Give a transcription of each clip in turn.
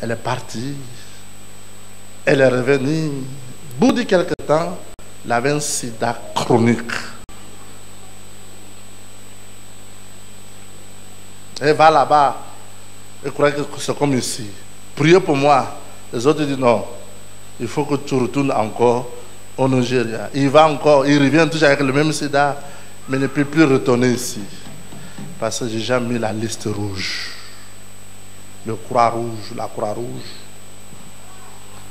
Elle est partie. Elle est revenue. Au bout de quelque temps, elle avait un sida chronique. Elle va là-bas. Elle croit que c'est comme ici. Priez pour moi. Les autres disent non. Il faut que tu retournes encore au Nigeria. Il va encore, il revient toujours avec le même sida, mais ne peut plus retourner ici. Parce que j'ai déjà mis la liste rouge. Le Croix-Rouge, la Croix-Rouge.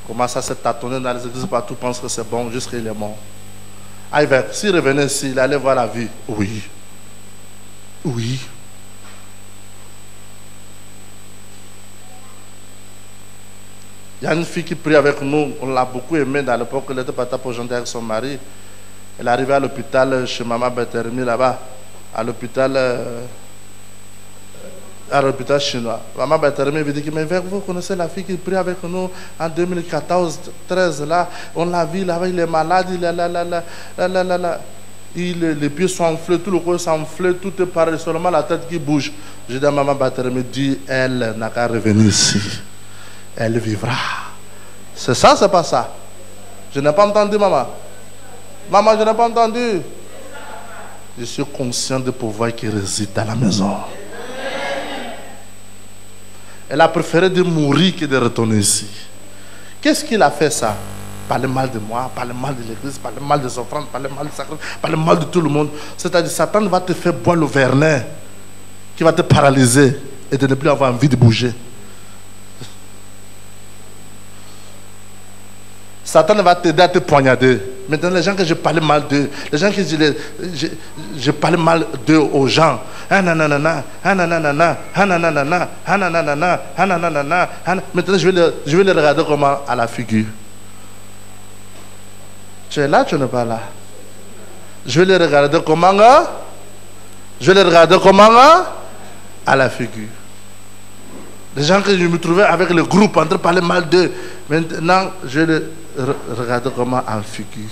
Commence à se tâtonner dans les églises partout, pense que c'est bon, jusqu'à il est mort. Ah, s'il revenait ici, il allait voir la vie. Oui. Oui. Il y a une fille qui prie avec nous, on l'a beaucoup aimée dans l'époque, elle était partie pour janter avec son mari. Elle est arrivée à l'hôpital chez Maman Berthermi là-bas, à l'hôpital chinois. Maman Berthermi lui dit que mais vous connaissez la fille qui prie avec nous en 2014-13 là, on l'a vu là-bas, il est malade, il est là. Les pieds sont enflés, tout le corps s'enfle, tout est pareil, seulement la tête qui bouge. Je dis à Maman Berthermi, dit elle n'a qu'à revenir ici. Elle vivra. C'est ça, c'est pas ça. Je n'ai pas entendu, maman. Maman, je n'ai pas entendu. Je suis conscient du pouvoir qui réside dans la maison. Elle a préféré de mourir que de retourner ici. Qu'est-ce qu'il a fait ça? Parler mal de moi, parler mal de l'église, parler mal des offrandes, parler mal du sacrement, parler mal de tout le monde. C'est-à-dire, Satan va te faire boire le vernet qui va te paralyser et de ne plus avoir envie de bouger. Satan va t'aider à te poignarder. Maintenant, les gens que je parlais mal d'eux, les gens que je parlais mal d'eux aux gens. Maintenant, je vais les regarder comment à la figure. Tu es là, tu n'es pas là. Je vais les regarder comment à la figure. Les gens que je me trouvais avec le groupe en train de parler mal d'eux. Maintenant, je vais les regarder comment en figure.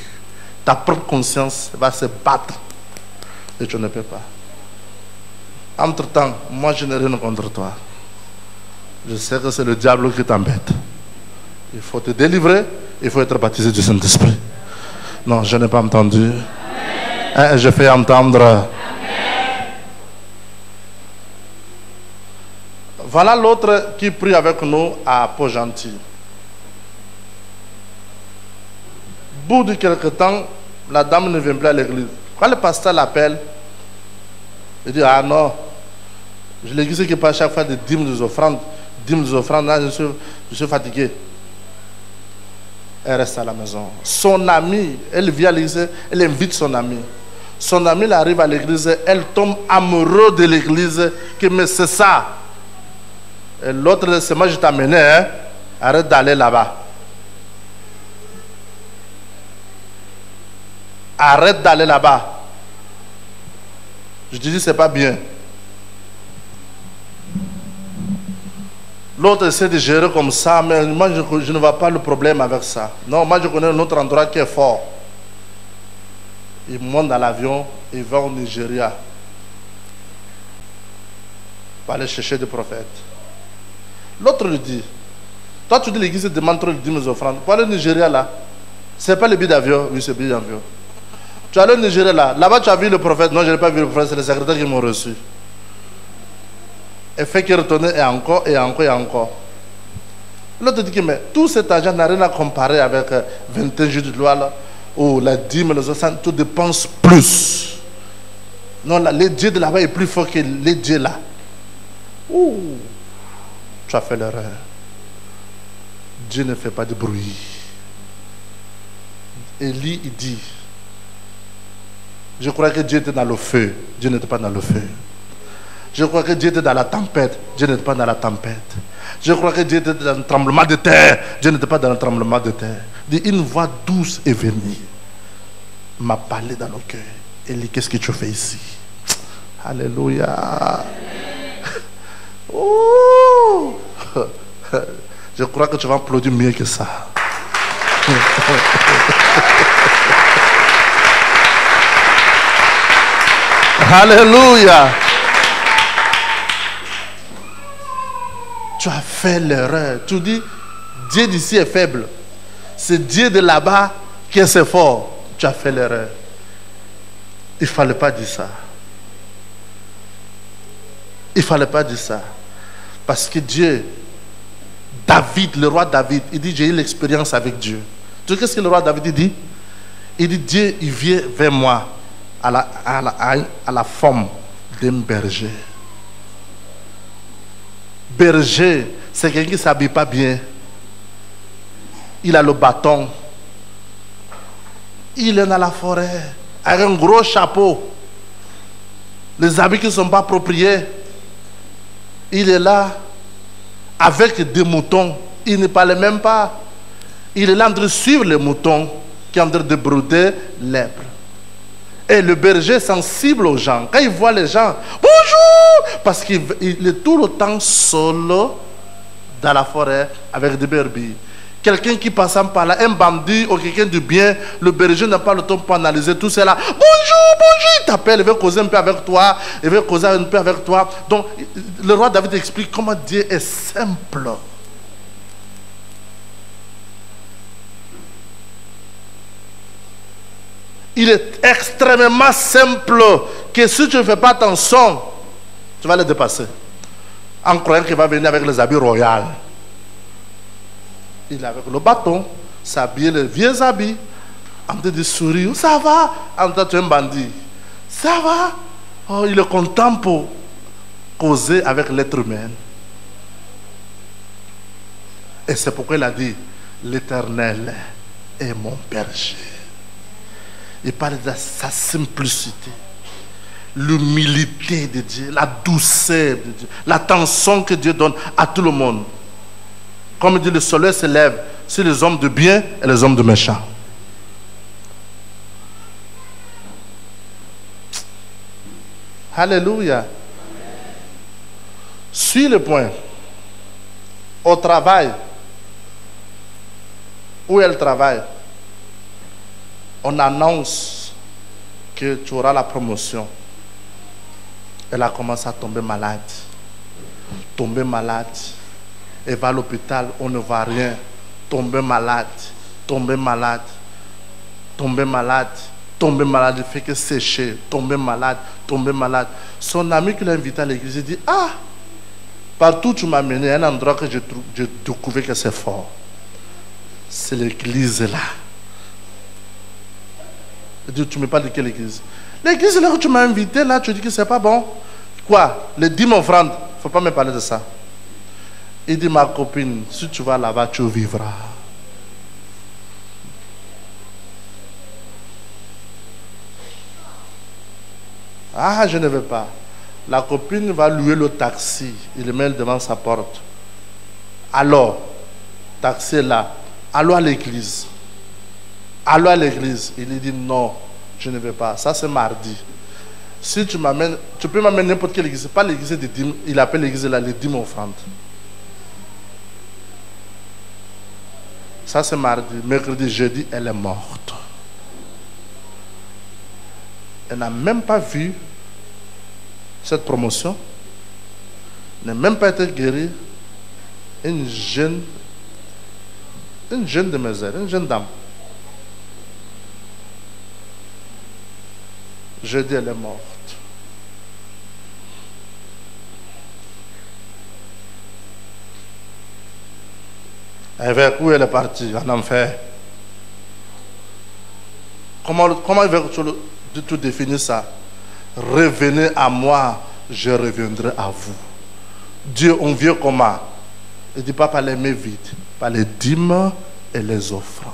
Ta propre conscience va se battre et tu ne peux pas. Entre-temps, moi je n'ai rien contre toi. Je sais que c'est le diable qui t'embête. Il faut te délivrer, il faut être baptisé du Saint-Esprit. Non, je n'ai pas entendu. Je fais entendre. Amen. Voilà l'autre qui prie avec nous à Port-Gentil. Au bout de quelque temps, la dame ne vient plus à l'église. Quand le pasteur l'appelle, il dit, ah non, je l'église qui passe chaque fois des dîmes, des offrandes, là, je suis fatigué. Elle reste à la maison. Son amie, elle vient à l'église, elle invite son amie. Son amie arrive à l'église, elle tombe amoureuse de l'église, que mais c'est ça. Et l'autre, c'est moi je t'amenais, hein? Arrête d'aller là-bas. Arrête d'aller là-bas. Je te dis, c'est pas bien. L'autre essaie de gérer comme ça, mais moi je ne vois pas le problème avec ça. Non, moi je connais un autre endroit qui est fort. Il monte dans l'avion, il va au Nigeria pour aller chercher des prophètes. L'autre lui dit, toi tu dis l'église demande trop de 10 000 offrandes. Pour aller au Nigeria là, c'est pas le billet d'avion, oui c'est le billet d'avion. Tu es allé au Nigeria là-bas tu as vu le prophète. Non, je n'ai pas vu le prophète, c'est les secrétaires qui m'ont reçu. Et fait qu'il retourne et encore. L'autre dit que mais tout cet argent n'a rien à comparer avec 21 jours de loi là, où la dîme, les autres, tout dépense plus. Non, là, les dieux de là-bas est plus fort que les dieux là. Ouh, tu as fait l'erreur. Dieu ne fait pas de bruit. Élie, il dit, je crois que Dieu était dans le feu. Dieu n'était pas dans le feu. Je crois que Dieu était dans la tempête. Dieu n'était pas dans la tempête. Je crois que Dieu était dans le tremblement de terre. Dieu n'était pas dans le tremblement de terre. Dit, une voix douce est venue. M'a parlé dans le cœur. Et dit, qu'est-ce que tu fais ici? Alléluia. Oh. Je crois que tu vas applaudir mieux que ça. Alléluia. tu as fait l'erreur. Tu dis, Dieu d'ici est faible. C'est Dieu de là-bas qui est fort. Tu as fait l'erreur. Il ne fallait pas dire ça. Il ne fallait pas dire ça. Parce que Dieu, David, le roi David, il dit, j'ai eu l'expérience avec Dieu. Tu sais qu'est-ce que le roi David dit? Il dit, Dieu, il vient vers moi à la forme d'un berger. Berger, c'est quelqu'un qui ne s'habille pas bien. Il a le bâton. Il est dans la forêt avec un gros chapeau. Les habits qui ne sont pas appropriés. Il est là avec des moutons. Il ne parle même pas. Il est là en train de suivre les moutons qui sont en train de brûler l'herbe. Et le berger sensible aux gens. Quand il voit les gens, bonjour! Parce qu'il est tout le temps solo dans la forêt avec des brebis. Quelqu'un qui passe par là, un bandit ou quelqu'un de bien, le berger n'a pas le temps pour analyser tout cela. Bonjour, bonjour, il t'appelle, il veut causer un peu avec toi, il veut causer un peu avec toi. Donc, le roi David explique comment Dieu est simple. Il est extrêmement simple que si tu ne fais pas attention, tu vas le dépasser. En croyant qu'il va venir avec les habits royaux. Il est avec le bâton, s'habille les vieux habits, en train de sourire. Ça va? En train de un bandit. Ça va? Oh, il est content pour causer avec l'être humain. Et c'est pourquoi il a dit, l'Éternel est mon berger. Il parle de sa simplicité, l'humilité de Dieu, la douceur de Dieu, l'attention que Dieu donne à tout le monde. Comme il dit, le soleil se lève sur les hommes de bien et les hommes de méchants. Alléluia. Suis le point. Au travail, où elle travaille, on annonce que tu auras la promotion. Elle a commencé à tomber malade. Tomber malade. Elle va à l'hôpital, on ne voit rien. Tomber malade. Tomber malade. Tomber malade. Tomber malade, il fait que sécher. Tomber malade. Tomber malade. Son ami qui l'a invité à l'église, il dit, ah, partout où tu m'as mené, un endroit que j'ai découvert que c'est fort. C'est l'église là. Il dit, tu ne me parles de quelle église? L'église là où tu m'as invité, là, tu dis que c'est pas bon. Quoi? Les 10 offrandes. Il ne faut pas me parler de ça. Il dit, ma copine, si tu vas là-bas, tu vivras. Ah, je ne veux pas. La copine va louer le taxi. Il le met devant sa porte. Alors, taxi est là. Allons à l'église. Allons à l'église. Il lui dit non, je ne vais pas. Ça c'est mardi. Si tu m'amènes, tu peux m'amener n'importe quelle église. Pas l'église des dîmes. Il appelle l'église là les dîmes offrandes. Ça c'est mardi. Mercredi, jeudi, elle est morte. Elle n'a même pas vu cette promotion. Elle n'a même pas été guérie. Une jeune demoiselle, une jeune dame. Jeudi, elle est morte. Et vers où elle est partie? En enfer. Comment il veut tout définir ça? Revenez à moi, je reviendrai à vous. Dieu, on vient comment? Il ne dit pas par les mains vides, par les dîmes et les offrandes.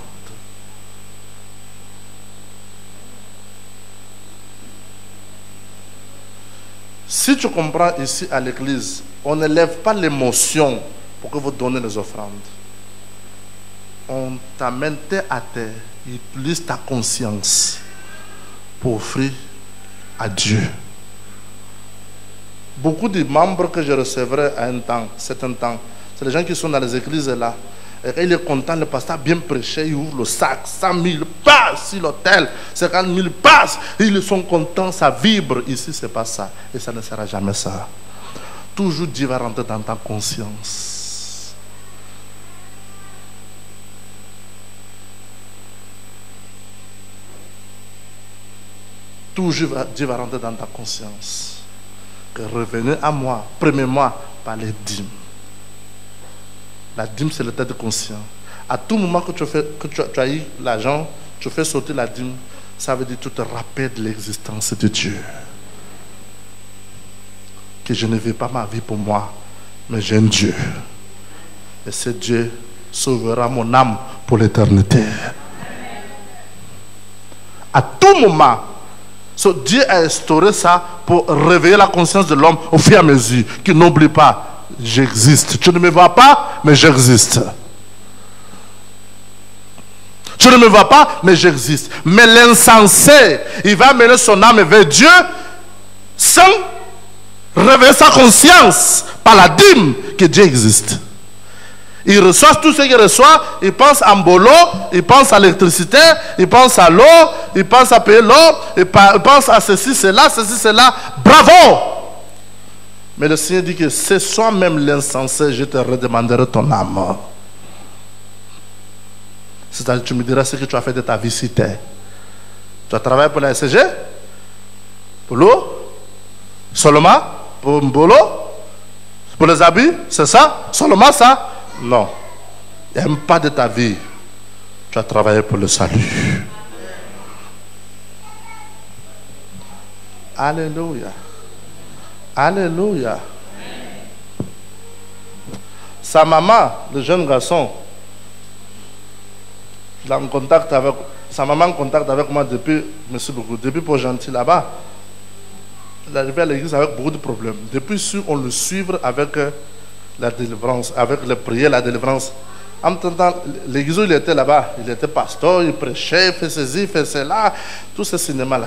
Si tu comprends ici à l'église, on ne lève pas l'émotion pour que vous donnez les offrandes. On t'amène terre à terre, il utilise ta conscience pour offrir à Dieu. Beaucoup de membres que je recevrai à un temps, certain temps, c'est les gens qui sont dans les églises là. Et quand il est content, le pasteur a bien prêché, il ouvre le sac, 100 000 passe sur l'autel, 50 000 passe, ils sont contents, ça vibre. Ici, ce n'est pas ça. Et ça ne sera jamais ça. Toujours Dieu va rentrer dans ta conscience. toujours Dieu va rentrer dans ta conscience. Que revenez à moi, premièrement, par les dîmes. La dîme, c'est l'état de conscience. À tout moment que tu as eu l'argent, tu fais sauter la dîme, ça veut dire que tu te rappelles de l'existence de Dieu. Que je ne vis pas ma vie pour moi, mais j'ai un Dieu. Et ce Dieu sauvera mon âme pour l'éternité. À tout moment, Dieu a instauré ça pour réveiller la conscience de l'homme au fur et à mesure, qu'il n'oublie pas, j'existe. Tu ne me vois pas, mais j'existe. Tu ne me vois pas, mais j'existe. Mais l'insensé, il va mener son âme vers Dieu sans réveiller sa conscience par la dîme que Dieu existe. Il reçoit tout ce qu'il reçoit, il pense en boulot, il pense à l'électricité, il pense à l'eau, il pense à payer l'eau, il pense à ceci, cela, bravo! Mais le Seigneur dit que c'est soi-même l'insensé, je te redemanderai ton âme. C'est-à-dire, tu me diras ce que tu as fait de ta vie si t'es. Tu as travaillé pour la SCG? Pour l'eau? Seulement? Pour le boulot? Pour les habits? C'est ça? Seulement ça? Non. N'aime pas de ta vie. Tu as travaillé pour le salut. Alléluia. Alléluia. Sa maman, le jeune garçon, il est en contact avec, sa maman en contact avec moi depuis, merci beaucoup, depuis Port-Gentil là-bas. Il est arrivé à l'église avec beaucoup de problèmes. Depuis, on le suivre avec la délivrance, avec les prières, la délivrance. En même temps, l'église où il était là-bas, il était pasteur, il prêchait, il fait ceci, il fait cela, tout ce cinéma-là.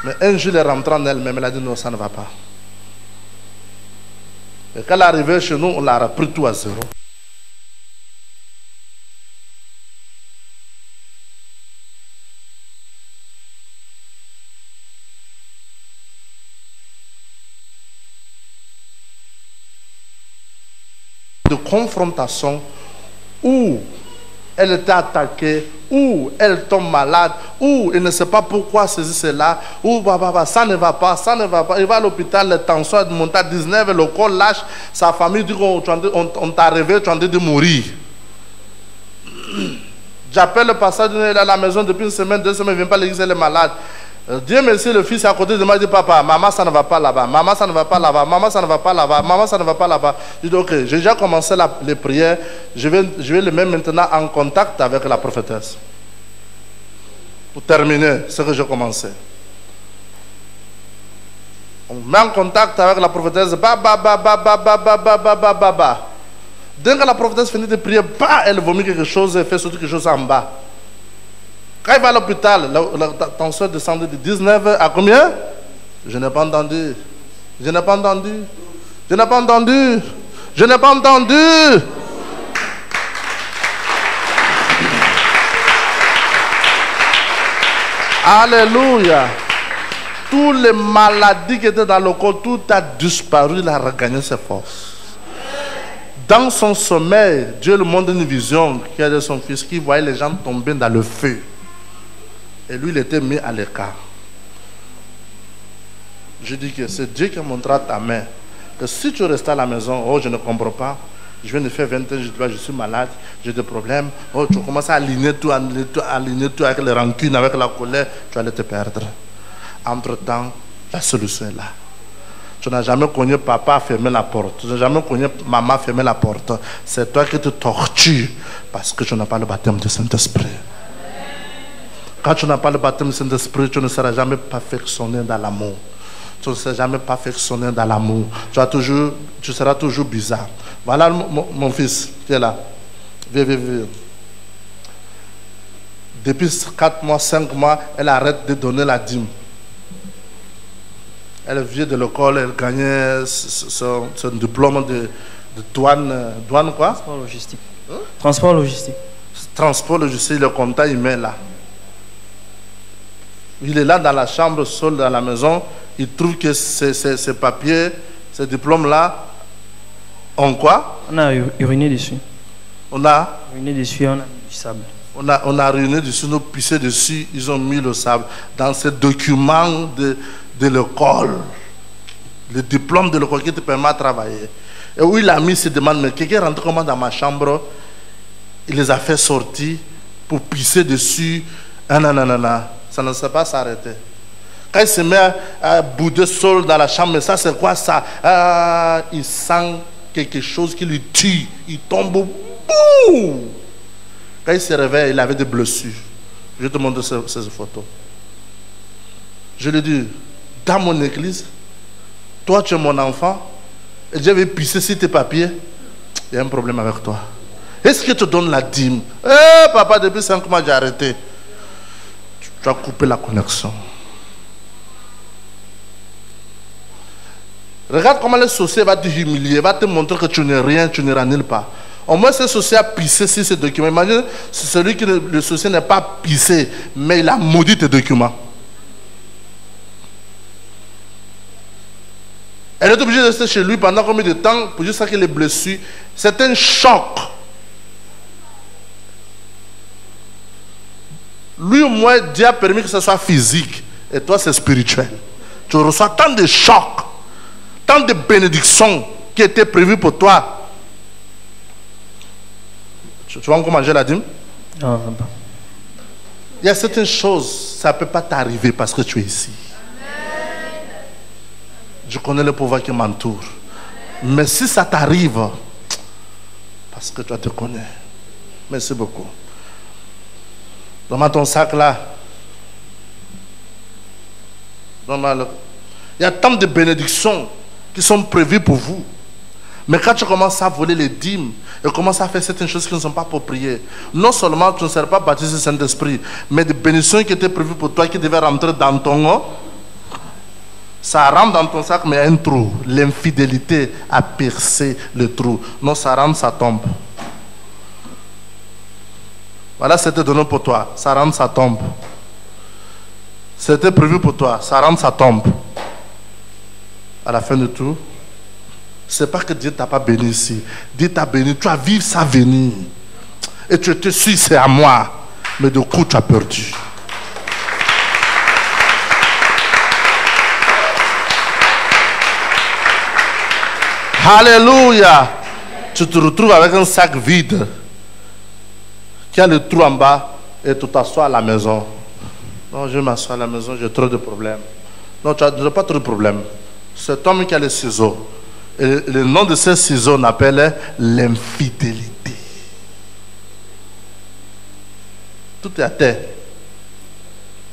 Mais un jour, il est rentré en elle-même, elle a dit non, ça ne va pas. Et quand elle est arrivée chez nous, on l'a repris tout à zéro. De confrontation où elle était attaquée, où elle tombe malade, où elle ne sait pas pourquoi ceci, cela, où ça ne va pas, ça ne va pas. Il va à l'hôpital, les tensions montent à 19, le corps lâche, sa famille dit qu'on t'a rêvé, tu es en train de mourir. J'appelle le pasteur à la maison depuis une semaine, 2 semaines, il ne vient pas à l'église, elle est malade. Dieu merci, le fils est à côté de moi, il dit papa, maman ça ne va pas là-bas, maman ça ne va pas là-bas, maman ça ne va pas là-bas, maman ça ne va pas là-bas. Je dis ok, j'ai déjà commencé les prières, je vais le mettre maintenant en contact avec la prophétesse. Pour terminer ce que j'ai commencé. On met en contact avec la prophétesse, Dès que la prophétesse finit de prier, elle vomit quelque chose, elle fait sortir quelque chose en bas. Quand il va à l'hôpital, la tension est descendue de 19 à combien? Je n'ai pas entendu. Je n'ai pas entendu. Je n'ai pas entendu. Je n'ai pas entendu. Alléluia. Toutes les maladies qui étaient dans le corps, tout a disparu, il a regagné ses forces. Dans son sommeil, Dieu lui montre une vision qui a de son fils qui voyait les gens tomber dans le feu. Et lui, il était mis à l'écart. Je dis que c'est Dieu qui montrera ta main. Que si tu restes à la maison, oh, je ne comprends pas. Je viens de faire 20 ans, je suis malade, j'ai des problèmes. Oh, tu commences à aligner tout avec les rancunes, avec la colère, tu allais te perdre. Entre-temps, la solution est là. Tu n'as jamais connu papa fermer la porte. Tu n'as jamais connu maman fermer la porte. C'est toi qui te tortures parce que tu n'as pas le baptême du Saint-Esprit. Quand tu n'as pas le baptême du Saint-Esprit, tu ne seras jamais perfectionné dans l'amour. Tu ne seras jamais perfectionné dans l'amour. Tu seras toujours bizarre. Voilà mon fils qui est là. Viens. Depuis 4 mois, 5 mois, elle arrête de donner la dîme. Elle vient de l'école, elle gagnait son diplôme de douane. Douane quoi? Transport logistique. Transport logistique. Transport logistique, le comptant, il met là. Il est là dans la chambre, seul dans la maison. Il trouve que ces papiers, ces diplômes-là, ont quoi? On a uriné dessus. On a uriné dessus, on a mis du sable. On a réuni dessus, nous pissé dessus, ils ont mis le sable dans ces documents de l'école, le diplôme de l'école qui te permet de travailler. Et où il a mis ses demandes, mais quelqu'un rentre comment dans ma chambre, il les a fait sortir pour pisser dessus. Ah, non, ça ne sait pas s'arrêter. Quand il se met à bouder sol dans la chambre, mais ça c'est quoi ça? Ah, il sent quelque chose qui lui tue, il tombe. Boum! Quand il se réveille, il avait des blessures. Je vais te montrer ces photos. Je lui dis, dans mon église, toi tu es mon enfant, et Dieu veut pisser sur tes papiers, il y a un problème avec toi. Est-ce que tu donnes la dîme? Eh papa, depuis 5 mois j'ai arrêté. Tu as coupé la connexion. Regarde comment le sorcier va te humilier, va te montrer que tu n'es rien, tu n'iras nulle part. Au moins, ce sorcier a pissé sur ces documents. Imagine, celui qui le sorcier n'est pas pissé, mais il a maudit tes documents. Elle est obligée de rester chez lui pendant combien de temps pour juste qu'il est blessé. C'est un choc. Lui, au moins, Dieu a permis que ce soit physique. Et toi, c'est spirituel. Tu reçois tant de chocs, tant de bénédictions qui étaient prévues pour toi. Tu vas encore manger la dîme? Non, il y a certaines choses, ça ne peut pas t'arriver parce que tu es ici. Je connais le pouvoir qui m'entoure. Mais si ça t'arrive, parce que toi te connais. Merci beaucoup. Donne-moi ton sac là. Il y a tant de bénédictions qui sont prévues pour vous. Mais quand tu commences à voler les dîmes et commences à faire certaines choses qui ne sont pas appropriées, non seulement tu ne seras pas baptisé du Saint-Esprit, mais des bénédictions qui étaient prévues pour toi, qui devaient rentrer dans ton... Ça rentre dans ton sac, mais il y a un trou. L'infidélité a percé le trou. Non, ça rentre, ça tombe. Voilà, c'était donné pour toi. Ça rentre, ça tombe. C'était prévu pour toi. Ça rentre, ça tombe. À la fin de tout, c'est pas que Dieu t'a pas béni ici. Dieu t'a béni. Tu vas vivre sa venue. Et tu te suis, c'est à moi. Mais du coup, tu as perdu. Alléluia. Tu te retrouves avec un sac vide qui a le trou en bas et tu t'assois à la maison. Non, je m'assois à la maison, j'ai trop de problèmes. Non, tu n'as pas trop de problèmes. Cet homme qui a les ciseaux. Et le nom de ces ciseaux, on appelle l'infidélité. Tout est à terre.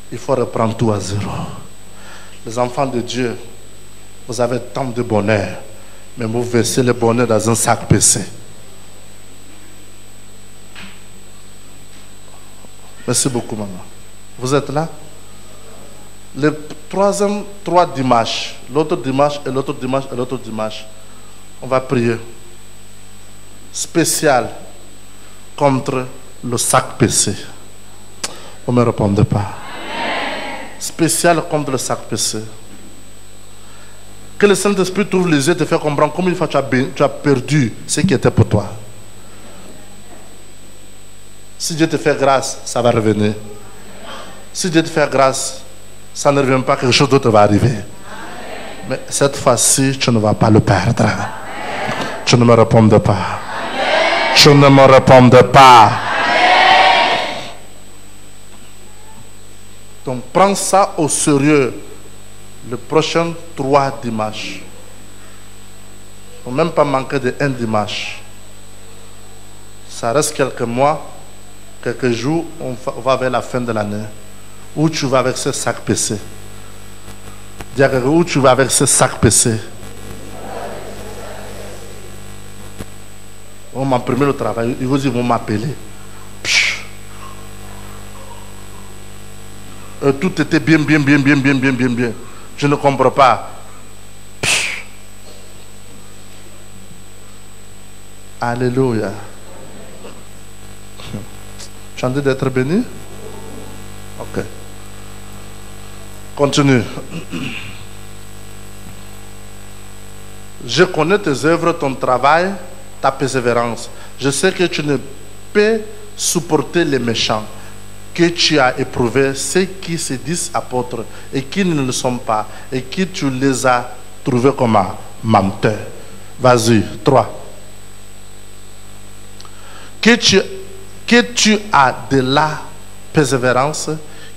Il faut reprendre tout à zéro. Les enfants de Dieu, vous avez tant de bonheur. Mais vous versez le bonheur dans un sac PC. Merci beaucoup, maman. Vous êtes là? Le troisième, 3 dimanches. L'autre dimanche et l'autre dimanche et l'autre dimanche. On va prier. Spécial contre le sac PC. Vous ne me répondez pas. Spécial contre le sac PC. Que le Saint-Esprit t'ouvre les yeux et te fait comprendre combien de fois tu as perdu ce qui était pour toi. Si Dieu te fait grâce, ça va revenir. Si Dieu te fait grâce, ça ne revient pas, quelque chose d'autre va arriver. Mais cette fois-ci, tu ne vas pas le perdre. Tu ne me réponds pas. Tu ne me réponds pas. Donc prends ça au sérieux. Le prochain 3 dimanches. Il ne faut même pas manquer de 1 dimanche. Ça reste quelques mois, quelques jours, on va vers la fin de l'année. Où tu vas avec ce sac PC? Dis à quelqu'un, où tu vas avec ce sac PC? On m'a imprimé le travail, ils vont m'appeler. Tout était bien. Je ne comprends pas. Alléluia. Tu as envie d'être béni? Ok. Continue. Je connais tes œuvres, ton travail, ta persévérance. Je sais que tu ne peux supporté les méchants, que tu as éprouvé ceux qui se disent apôtres et qui ne le sont pas, et qui tu les as trouvés comme menteurs. Vas-y, 3. Que tu as de la persévérance,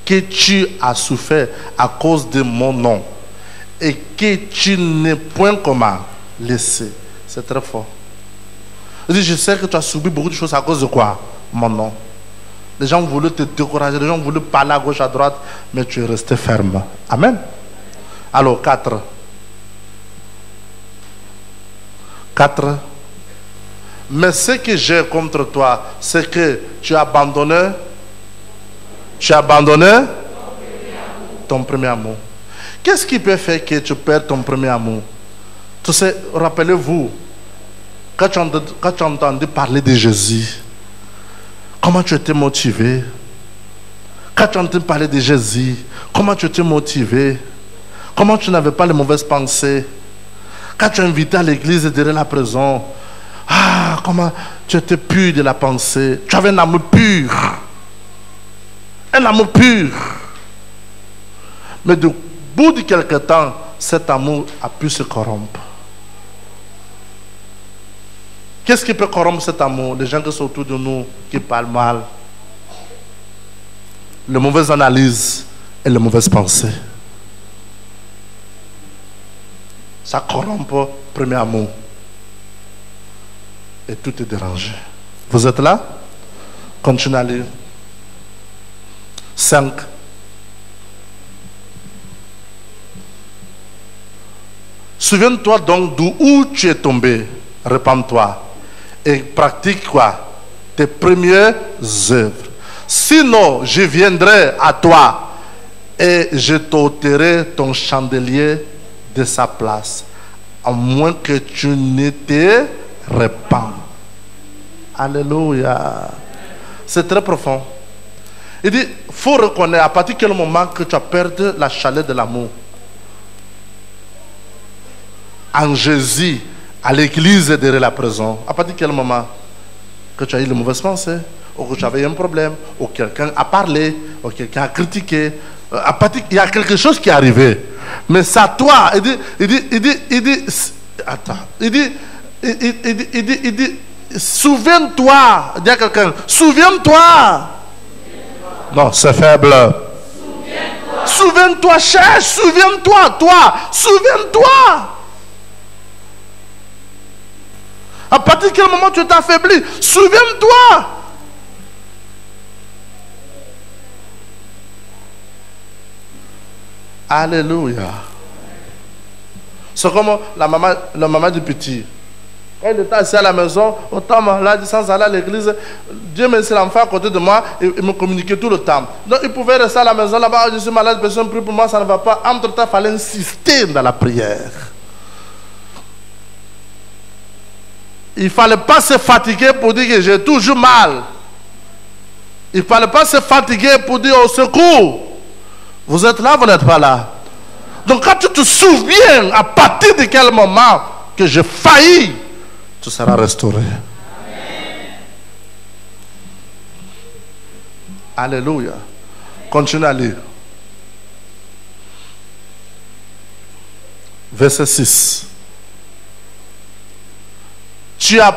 que tu as souffert à cause de mon nom, et que tu n'es point comment laissé. C'est très fort. Je sais que tu as subi beaucoup de choses à cause de quoi? Mon nom. Les gens voulaient te décourager, les gens voulaient parler à gauche, à droite, mais tu es resté ferme. Amen. Alors, 4. 4. Mais ce que j'ai contre toi, c'est que tu as abandonné ton premier amour. Qu'est-ce qui peut faire que tu perds ton premier amour? Tu sais, rappelez-vous, quand tu as entendu parler de Jésus, comment tu étais motivé? Quand tu as entendu parler de Jésus, comment tu étais motivé? Comment tu n'avais pas les mauvaises pensées? Quand tu as invité à l'église derrière la prison, comment tu étais pur de la pensée. Tu avais un amour pur. Un amour pur. Mais de bout de quelque temps, cet amour a pu se corrompre. Qu'est-ce qui peut corrompre cet amour? Les gens qui sont autour de nous, qui parlent mal. Les mauvaises analyses et les mauvaises pensées. Ça corrompt le premier amour. Et tout est dérangé. Vous êtes là? Continuez à lire. 5. Souviens-toi donc d'où tu es tombé. Repends-toi. Et pratique quoi? Tes premières œuvres. Sinon, je viendrai à toi et je t'ôterai ton chandelier de sa place. À moins que tu ne te répands. Alléluia. C'est très profond. Il dit, il faut reconnaître à partir de quel moment que tu as perdu la chaleur de l'amour. En Jésus, à l'église derrière la prison, à partir de quel moment que tu as eu de mauvaises pensées, ou que tu avais un problème, ou quelqu'un a parlé, ou quelqu'un a critiqué, à partir, il y a quelque chose qui est arrivé. Mais ça, toi, il dit, souviens-toi, dis à quelqu'un, souviens-toi. Non, c'est faible. Souviens-toi, cherche, souviens-toi, toi, souviens-toi. À partir de quel moment tu t'es affaibli? Souviens-toi. Alléluia. C'est comme la maman du petit. Quand il était assis à la maison, autant malade, sans aller à l'église, Dieu me laissait l'enfant à côté de moi et me communiquait tout le temps. Donc il pouvait rester à la maison là-bas, je suis malade, personne prie pour moi, ça ne va pas. Entre-temps, il fallait insister dans la prière. Il ne fallait pas se fatiguer pour dire que j'ai toujours mal. Il ne fallait pas se fatiguer pour dire au secours. Vous êtes là, vous n'êtes pas là. Donc quand tu te souviens à partir de quel moment que j'ai failli, tu seras restauré. Amen. Alléluia. Continue à lire. Verset 6. Tu as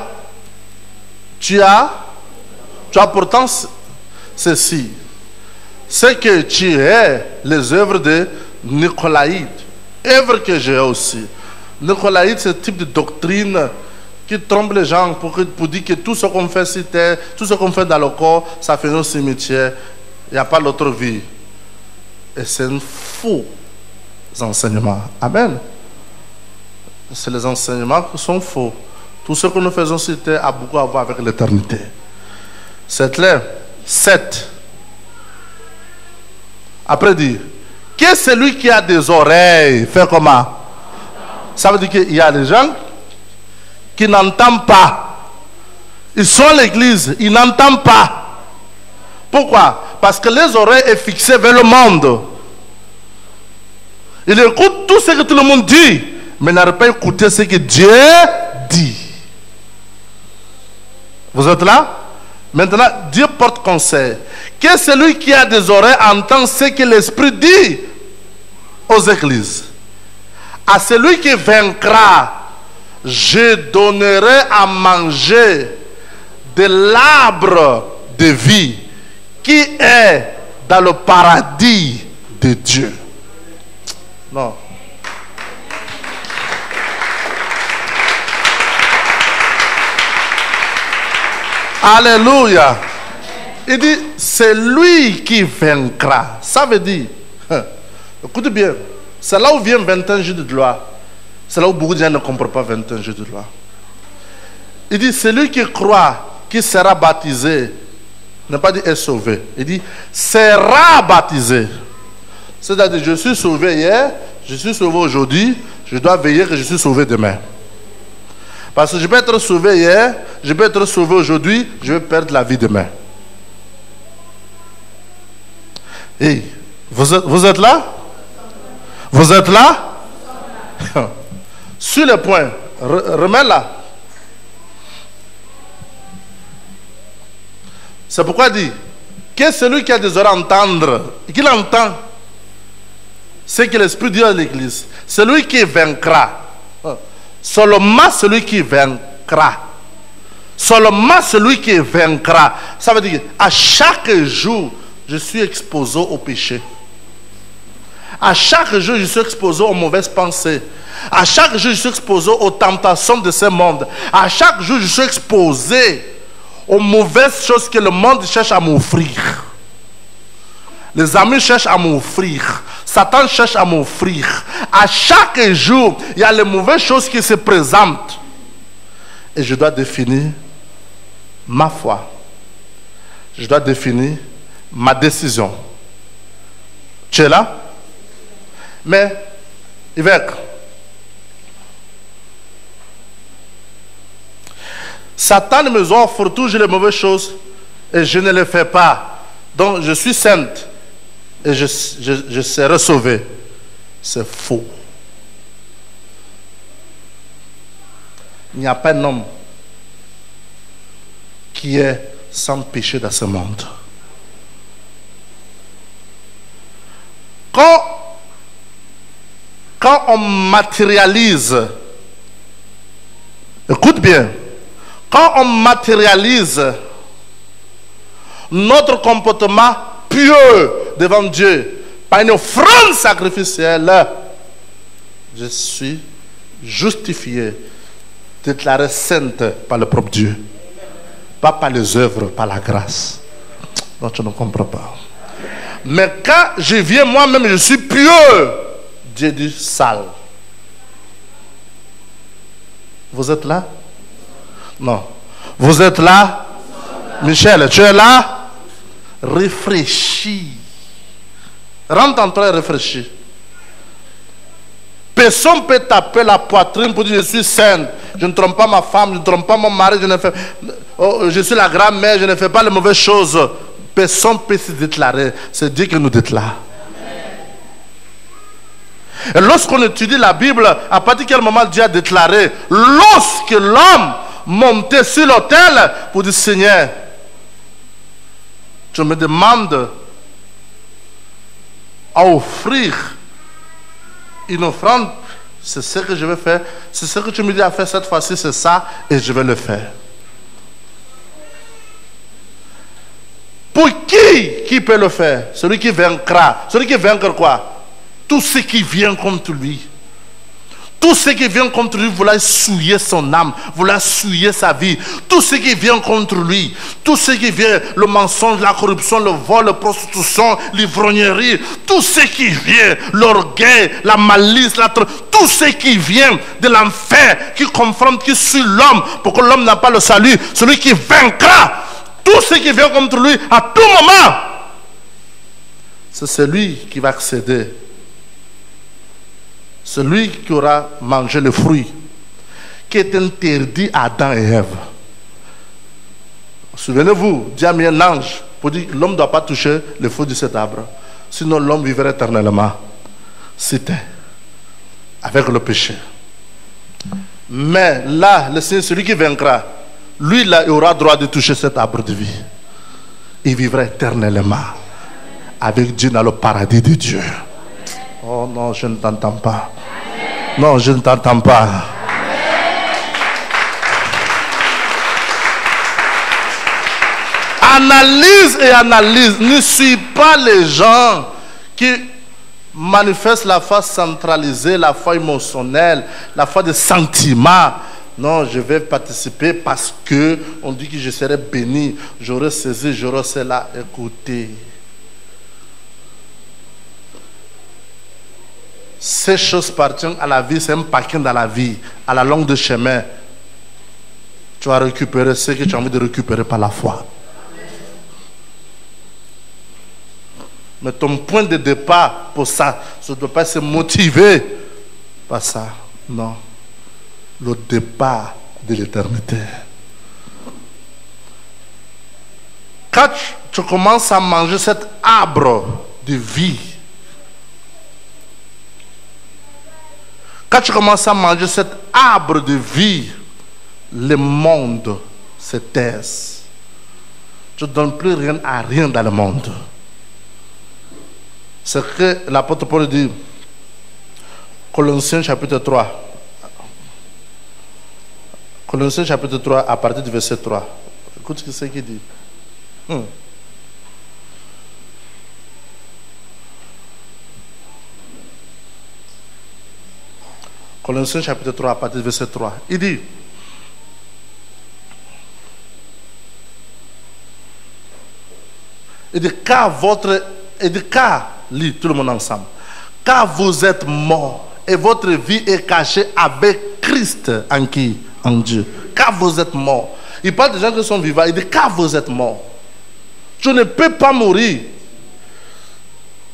pourtant ceci. C'est que tu es les œuvres de Nicolaïde. Œuvres que j'ai aussi. Nicolaïde, c'est le type de doctrine qui trompe les gens pour dire que tout ce qu'on fait sur terre, tout ce qu'on fait dans le corps, ça fait un cimetière. Il n'y a pas l'autre vie. Et c'est un faux enseignement. Amen. C'est les enseignements qui sont faux. Tout ce que nous faisons sur terre a beaucoup à voir avec l'éternité. C'est clair. 7. Après dire, que celui qui a des oreilles fait comment? Ça veut dire qu'il y a des gens qui n'entendent pas. Ils sont à l'église, ils n'entendent pas. Pourquoi? Parce que les oreilles sont fixées vers le monde. Ils écoutent tout ce que tout le monde dit, mais n'arrivent pas à écouter ce que Dieu dit. Vous êtes là? Maintenant, Dieu porte conseil. Que celui qui a des oreilles entend ce que l'Esprit dit aux églises. À celui qui vaincra, je donnerai à manger de l'arbre de vie qui est dans le paradis de Dieu. Non. Alléluia. Il dit, c'est lui qui vaincra. Ça veut dire, écoute bien, c'est là où vient 21 jours de gloire. C'est là où beaucoup de gens ne comprennent pas 21 jours de gloire. Il dit, celui qui croit, qui sera baptisé, ne pas dire est sauvé. Il dit, sera baptisé. C'est-à-dire, je suis sauvé hier, je suis sauvé aujourd'hui, je dois veiller que je suis sauvé demain. Parce que je peux être sauvé hier, je peux être sauvé aujourd'hui, je vais perdre la vie demain. Hey, vous êtes là? Vous êtes là? Sur le point, remets là. C'est pourquoi il dit que celui qui a des oreilles à entendre, qu'il entend ce que l'Esprit dit à l'Église. Celui qui vaincra. Seulement celui qui vaincra. Seulement celui qui vaincra. Ça veut dire à chaque jour, je suis exposé au péché. À chaque jour, je suis exposé aux mauvaises pensées. À chaque jour, je suis exposé aux tentations de ce monde. À chaque jour, je suis exposé aux mauvaises choses que le monde cherche à m'offrir. Les amis cherchent à m'offrir. Satan cherche à m'offrir. À chaque jour, il y a les mauvaises choses qui se présentent. Et je dois définir ma foi. Je dois définir ma décision. Tu es là? Mais, évêque, Satan me offre toujours les mauvaises choses et je ne les fais pas. Donc, je suis sainte. Et je serai sauvé. C'est faux. Il n'y a pas un homme qui est sans péché dans ce monde. Quand on matérialise, écoute bien, quand on matérialise notre comportement pieux devant Dieu par une offrande sacrificielle, je suis justifié, déclaré sainte par le propre Dieu, pas par les œuvres, par la grâce. Donc tu ne comprends pas. Mais quand je viens moi-même, je suis pieux, Dieu dit sale. Vous êtes là? Non. Vous êtes là? Michel, tu es là? Réfléchis. Rentre en toi et réfléchis. Personne ne peut taper la poitrine pour dire je suis sainte. Je ne trompe pas ma femme, je ne trompe pas mon mari, je suis la grand-mère, je ne fais pas les mauvaises choses. Personne ne peut se déclarer. C'est Dieu qui nous déclare. Et lorsqu'on étudie la Bible, à partir de quel moment Dieu a déclaré? Lorsque l'homme montait sur l'autel pour dire Seigneur, tu me demandes à offrir une offrande, c'est ce que je vais faire. C'est ce que tu me dis à faire cette fois-ci, c'est ça, et je vais le faire. Pour qui peut le faire? Celui qui vaincra. Celui qui vaincra quoi? Tout ce qui vient contre lui. Tout ce qui vient contre lui, vouloir souiller son âme, vouloir souiller sa vie. Tout ce qui vient contre lui, tout ce qui vient, le mensonge, la corruption, le vol, la prostitution, l'ivrognerie, tout ce qui vient, l'orgueil, la malice, tout ce qui vient de l'enfer, qui confronte, qui suit l'homme, pour que l'homme n'a pas le salut, celui qui vaincra, tout ce qui vient contre lui, à tout moment, c'est celui qui va accéder. Celui qui aura mangé le fruit qui est interdit à Adam et Ève. Souvenez-vous, Dieu a mis un ange pour dire que l'homme ne doit pas toucher le fruit de cet arbre. Sinon l'homme vivrait éternellement. C'était avec le péché. Mais là, le Seigneur, celui qui vaincra, lui là, il aura droit de toucher cet arbre de vie. Il vivra éternellement avec Dieu dans le paradis de Dieu. Oh non, je ne t'entends pas. Non, je ne t'entends pas. Analyse et analyse. Ne suis pas les gens qui manifestent la foi centralisée, la foi émotionnelle, la foi des sentiments. Non, je vais participer parce que on dit que je serai béni, j'aurai saisi, j'aurai cela. Écoutez. Ces choses appartiennent à la vie, c'est un paquet dans la vie. À la longue de chemin, tu vas récupérer ce que tu as envie de récupérer par la foi. Mais ton point de départ pour ça ne doit pas se motiver par ça. Non. Le départ de l'éternité. Quand tu commences à manger cet arbre de vie, quand tu commences à manger cet arbre de vie, le monde se taise. Tu ne donnes plus rien à rien dans le monde. C'est ce que l'apôtre Paul dit, Colossiens chapitre 3. Colossiens chapitre 3, à partir du verset 3. Écoute ce que c'est qu'il dit. Colossiens chapitre 3, à partir du verset 3. Il dit, car, lis tout le monde ensemble, car vous êtes morts et votre vie est cachée avec Christ en qui? En Dieu. Car vous êtes morts. Il parle des gens qui sont vivants. Il dit car vous êtes morts. Tu ne peux pas mourir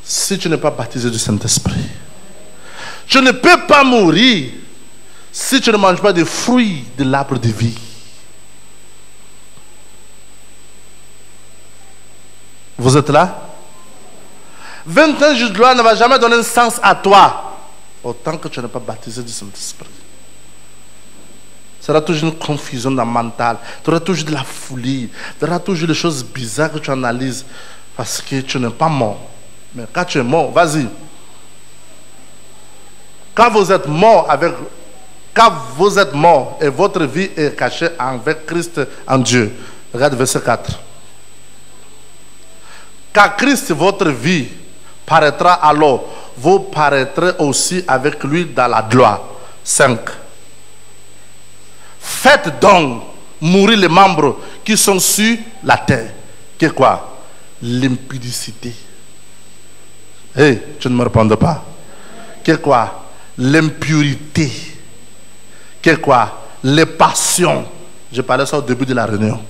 si tu n'es pas baptisé du Saint-Esprit. Tu ne peux pas mourir si tu ne manges pas des fruits de l'arbre de vie. Vous êtes là? 21 jours de gloire ne va jamais donner un sens à toi autant que tu n'es pas baptisé du Saint-Esprit. Tu auras toujours une confusion dans le mental. Tu auras toujours de la folie. Tu auras toujours des choses bizarres que tu analyses parce que tu n'es pas mort. Mais quand tu es mort, vas-y. Quand vous êtes mort et votre vie est cachée avec Christ en Dieu. Regarde verset 4. Car Christ, votre vie, paraîtra alors. Vous paraîtrez aussi avec lui dans la gloire. 5. Faites donc mourir les membres qui sont sur la terre. Qu'est quoi? L'impudicité. Hey, tu ne me réponds pas. Qu'est quoi? L'impurité. Qu'est quoi? Les passions. Je parlais ça au début de la réunion.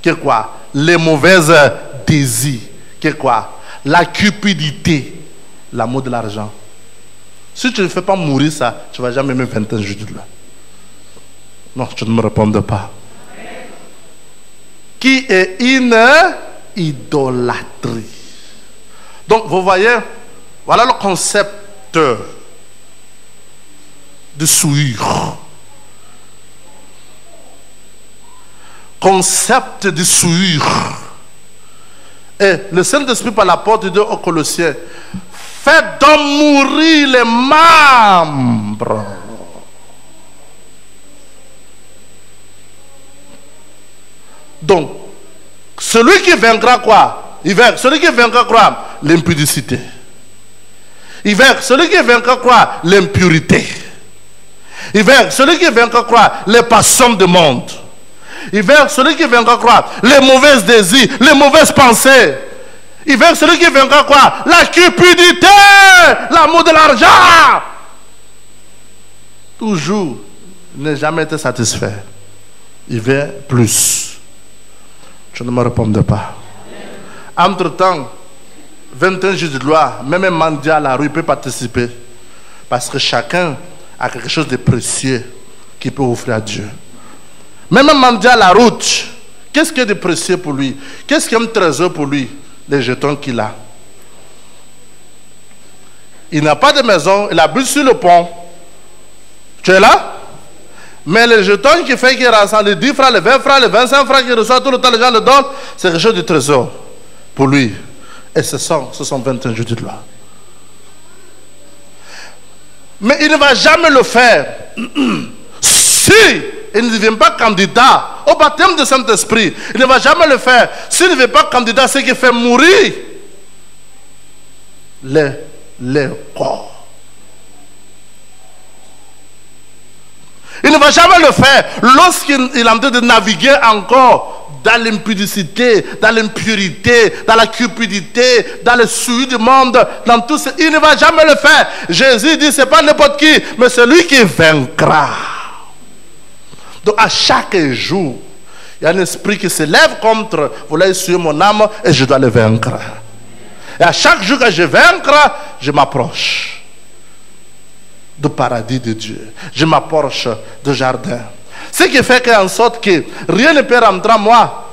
Qu'est quoi? Les mauvaises désirs. Qu'est quoi? La cupidité. L'amour de l'argent. Si tu ne fais pas mourir ça, tu ne vas jamais même 21 jours de là. Non, tu ne me réponds pas. Qui est une idolâtrie. Donc, vous voyez, voilà le concept de souillure. Concept de souillure. Et le Saint-Esprit par la porte de aux Colossiens, faites donc mourir les membres. Donc, celui qui vaincra quoi? Celui qui vaincra quoi? L'impudicité. Celui qui vaincra quoi? L'impurité. Celui qui vaincra quoi? Les passions du monde. Celui qui vaincra quoi? Les mauvais désirs, les mauvaises pensées. Celui qui vaincra quoi? La cupidité, l'amour de l'argent. Toujours, ne jamais été satisfait. Il veut plus. Je ne me réponds pas. Entre-temps, 21 jours de gloire, même un mendiant à la rue peut participer. Parce que chacun a quelque chose de précieux qu'il peut offrir à Dieu. Même un mendiant à la route, qu'est-ce qui est de précieux pour lui? Qu'est-ce qui est un trésor pour lui? Les jetons qu'il a. Il n'a pas de maison, il habite sur le pont. Tu es là? Mais les jetons qui fait qu'il rassemble les 10 francs, les 20 francs, les 25 francs qu'il reçoit tout le temps, les gens le donnent, c'est quelque chose du trésor pour lui. Et ce sont 21 jours de gloire. Mais il ne va jamais le faire si il ne devient pas candidat au baptême du Saint-Esprit. Il ne va jamais le faire s'il ne devient pas candidat, ce qui fait mourir les corps. Il ne va jamais le faire lorsqu'il est en train de naviguer encore dans l'impudicité, dans l'impurité, dans la cupidité, dans le souillure du monde, dans tout ça. Il ne va jamais le faire. Jésus dit, ce n'est pas n'importe qui, mais celui qui vaincra. Donc à chaque jour, il y a un esprit qui se lève contre, vous l'avez sur mon âme et je dois le vaincre. Et à chaque jour que je vaincre, je m'approche du paradis de Dieu. Je m'approche du jardin. Ce qui fait qu'en sorte que rien ne peut rentrer en moi.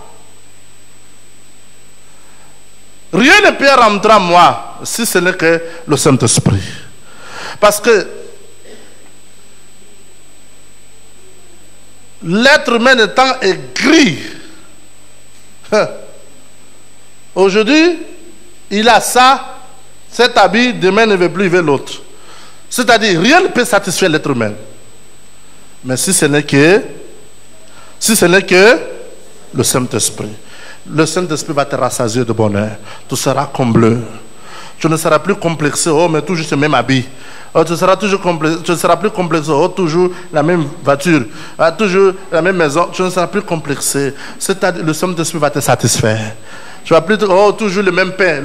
Rien ne peut rentrer en moi si ce n'est que le Saint-Esprit. Parce que l'être humain étant aigri, aujourd'hui, il a ça, cet habit, demain ne veut plus, il veut l'autre. C'est-à-dire, rien ne peut satisfaire l'être humain. Mais si ce n'est que le Saint-Esprit. Le Saint-Esprit va te rassasier de bonheur. Tu seras comblé. Tu ne seras plus complexé. Oh, mais toujours ce même habit. Oh, tu seras plus complexé. Oh, toujours la même voiture. Ah, toujours la même maison. Tu ne seras plus complexé. C'est-à-dire, le Saint-Esprit va te satisfaire. Tu vas plus dire, oh, toujours le même pain,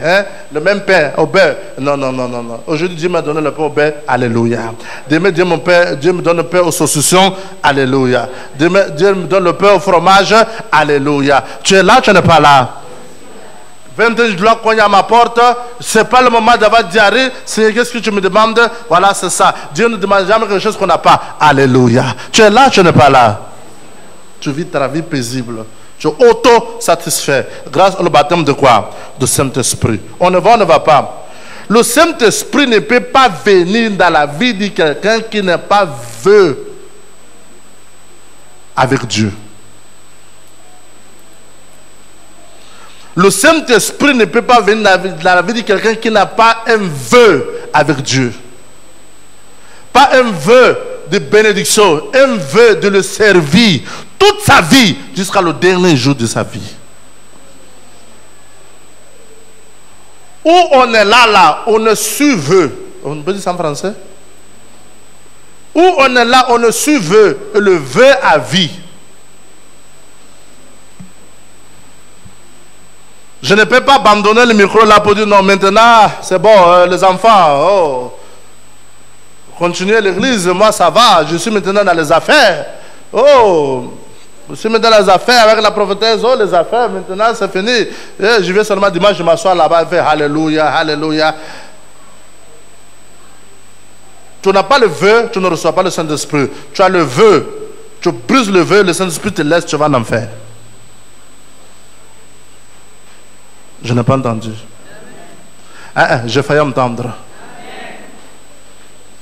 hein? Le même pain au beurre. Non. Aujourd'hui, Dieu m'a donné le pain au beurre, alléluia. Demain, Dieu me donne le pain aux saucissons, alléluia. Demain, Dieu me donne le pain au fromage, alléluia. Tu es là, tu n'es pas là. 21 jours qu'on y a à ma porte, ce n'est pas le moment d'avoir diarrhée, c'est qu'est-ce que tu me demandes? Voilà, c'est ça. Dieu ne demande jamais quelque chose qu'on n'a pas, alléluia. Tu es là, tu n'es pas là. Tu vis ta vie paisible. Tu es auto-satisfait grâce au baptême de quoi? De Saint-Esprit. On ne va pas. Le Saint-Esprit ne peut pas venir dans la vie de quelqu'un qui n'est pas vœu avec Dieu. Le Saint-Esprit ne peut pas venir dans la vie de quelqu'un qui n'a pas un vœu avec Dieu. Pas un vœu de bénédiction, un vœu de le servir toute sa vie jusqu'à le dernier jour de sa vie. Où on est là, on ne veut. On peut dire ça en français? Où on est là, on ne veut le vœu à vie. Je ne peux pas abandonner le micro là pour dire non, maintenant c'est bon, les enfants, continuez l'église, moi ça va, je suis maintenant dans les affaires. Je suis maintenant dans les affaires avec la prophétesse, les affaires, maintenant c'est fini. Je vais seulement dimanche, je m'assois là-bas et fais alléluia, alléluia. Tu n'as pas le vœu, tu ne reçois pas le Saint-Esprit. Tu as le vœu, tu brises le vœu, le Saint-Esprit te laisse, tu vas en enfer. Je n'ai pas entendu. J'ai failli entendre.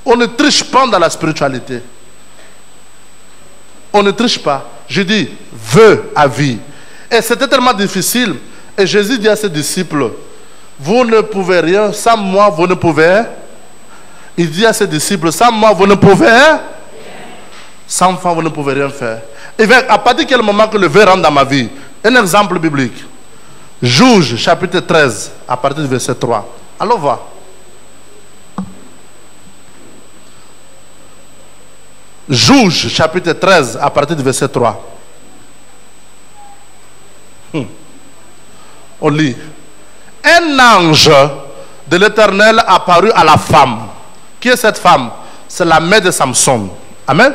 On ne triche pas dans la spiritualité. On ne triche pas. Je dis, vœu à vie. Et c'était tellement difficile. Et Jésus dit à ses disciples, vous ne pouvez rien, sans moi, vous ne pouvez. Il dit à ses disciples, sans moi, vous ne pouvez. Sans moi, vous ne pouvez rien faire. Et à partir de quel moment que le vœu rentre dans ma vie? Un exemple biblique. Juge, chapitre 13, à partir du verset 3. Allons voir. Juge, chapitre 13, à partir du verset 3. On lit. Un ange de l'Éternel apparut à la femme. Qui est cette femme? C'est la mère de Samson. Amen.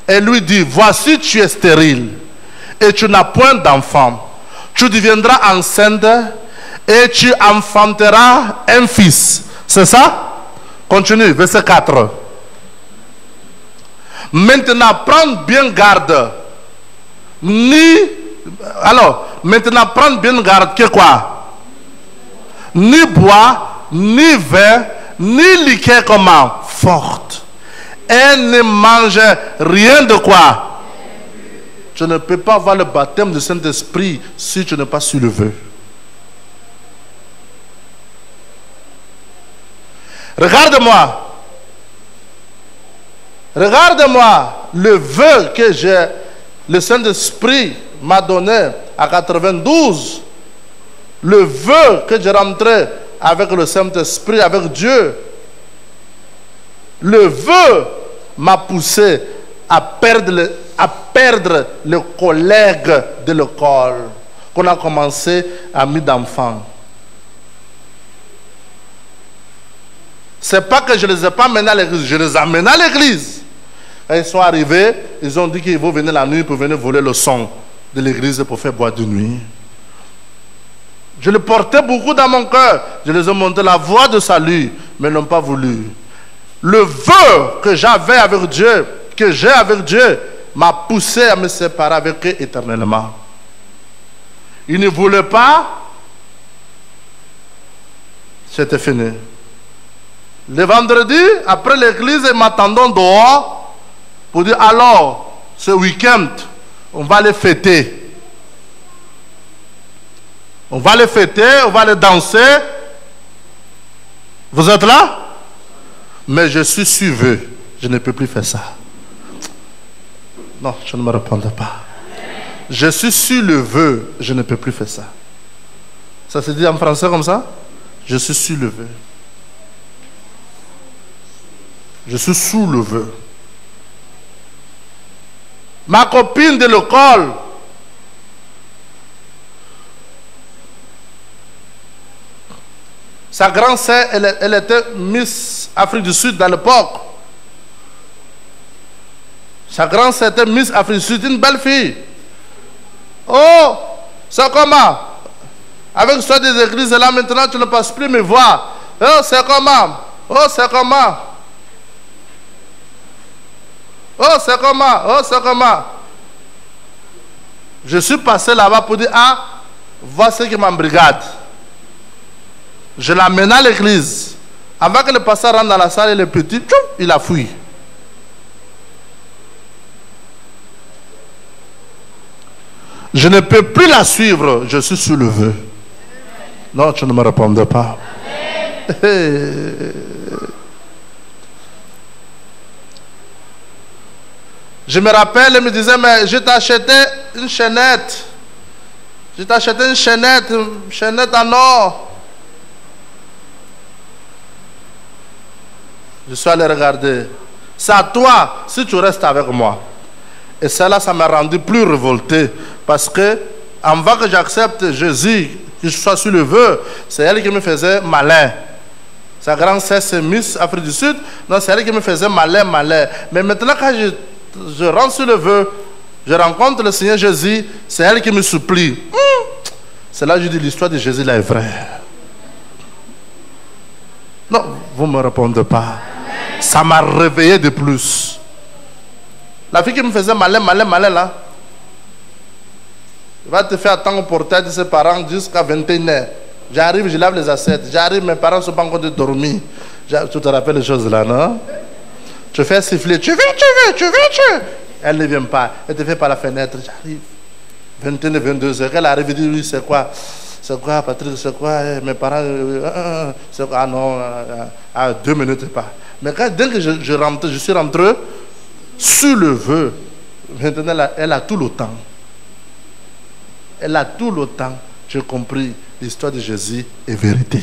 Elle lui dit, voici tu es stérile et tu n'as point d'enfant. Tu deviendras enceinte et tu enfanteras un fils. C'est ça? Continue, verset 4. Maintenant, prends bien garde. Maintenant, prends bien garde que quoi? Ni bois, ni vin, ni liqueur comment? Forte. et ne mange rien de quoi. Tu ne peux pas avoir le baptême du Saint-Esprit si tu n'es pas sur le vœu. Regarde-moi. Regarde-moi le vœu que le Saint-Esprit m'a donné à 92. Le vœu que j'ai rentré avec le Saint-Esprit, avec Dieu. Le vœu m'a poussé à perdre les collègues de l'école qu'on a commencé à mis d'enfants. C'est pas que je ne les ai pas amenés à l'église, je les ai amenés à l'église. Et ils sont arrivés, ils ont dit qu'ils vont venir la nuit pour venir voler le son de l'église pour faire boîte de nuit. Je le portais beaucoup dans mon cœur. Je les ai montré la voie de salut, mais ils n'ont pas voulu. Le vœu que j'avais avec Dieu, que j'ai avec Dieu, m'a poussé à me séparer avec eux éternellement. Ils ne voulaient pas. C'était fini. Le vendredi, après l'église, ils m'attendaient dehors pour dire alors, ce week-end, on va les fêter. On va les fêter, on va les danser. Vous êtes là? Mais je suis suivi. Je ne peux plus faire ça. Non, je ne me répondrai pas. Je suis sur le vœu. Je ne peux plus faire ça. Ça se dit en français comme ça? Je suis sur le vœu. Je suis sous le vœu. Ma copine de l'école, sa grande sœur, elle était Miss Afrique du Sud dans l'époque. Sa grande sœur était Miss Afrique du Sud, une belle fille. Oh, c'est comment? Avec toi des églises là, maintenant tu ne passes plus me voir. Oh, c'est comment? Oh, c'est comment? Oh, c'est comment? Oh, c'est comment? Je suis passé là-bas pour dire, ah, voici qui m'embrigade. Je l'amène à l'église. Avant que le pasteur rentre dans la salle, et le petit, tchou, il a fui. Je ne peux plus la suivre. Je suis sur le vœu. Non, tu ne me répondais pas. Je me rappelle, il me disait, mais je t'ai acheté une chaînette. Je t'ai acheté une chaînette en or. Je suis allé regarder. C'est à toi si tu restes avec moi. Et cela, ça m'a rendu plus révolté. Parce que, avant que j'accepte Jésus, que je sois sur le vœu, c'est elle qui me faisait malin. Sa grande sœur, c'est Miss Afrique du Sud. Donc, c'est elle qui me faisait malin. Mais maintenant, quand je rentre sur le vœu, je rencontre le Seigneur Jésus, c'est elle qui me supplie. C'est là que je dis l'histoire de Jésus là est vraie. Non, vous ne me répondez pas. Ça m'a réveillé de plus. La fille qui me faisait malin là, il va te faire attendre au portail de ses parents jusqu'à 21h. J'arrive, je lave les assiettes. J'arrive, mes parents ne sont pas encore dormis. Tu te rappelles les choses là, non? Tu fais siffler, tu veux. Elle ne vient pas. Elle te fait par la fenêtre. J'arrive. 21h, 22h. Elle arrive et dit, oui, c'est quoi? C'est quoi, Patrick? C'est quoi? Mes parents, c'est quoi? Ah non, 2 minutes pas. Mais dès que je suis rentré sur le vœu, maintenant elle a tout le temps. Elle a tout le temps. J'ai compris l'histoire de Jésus est vérité.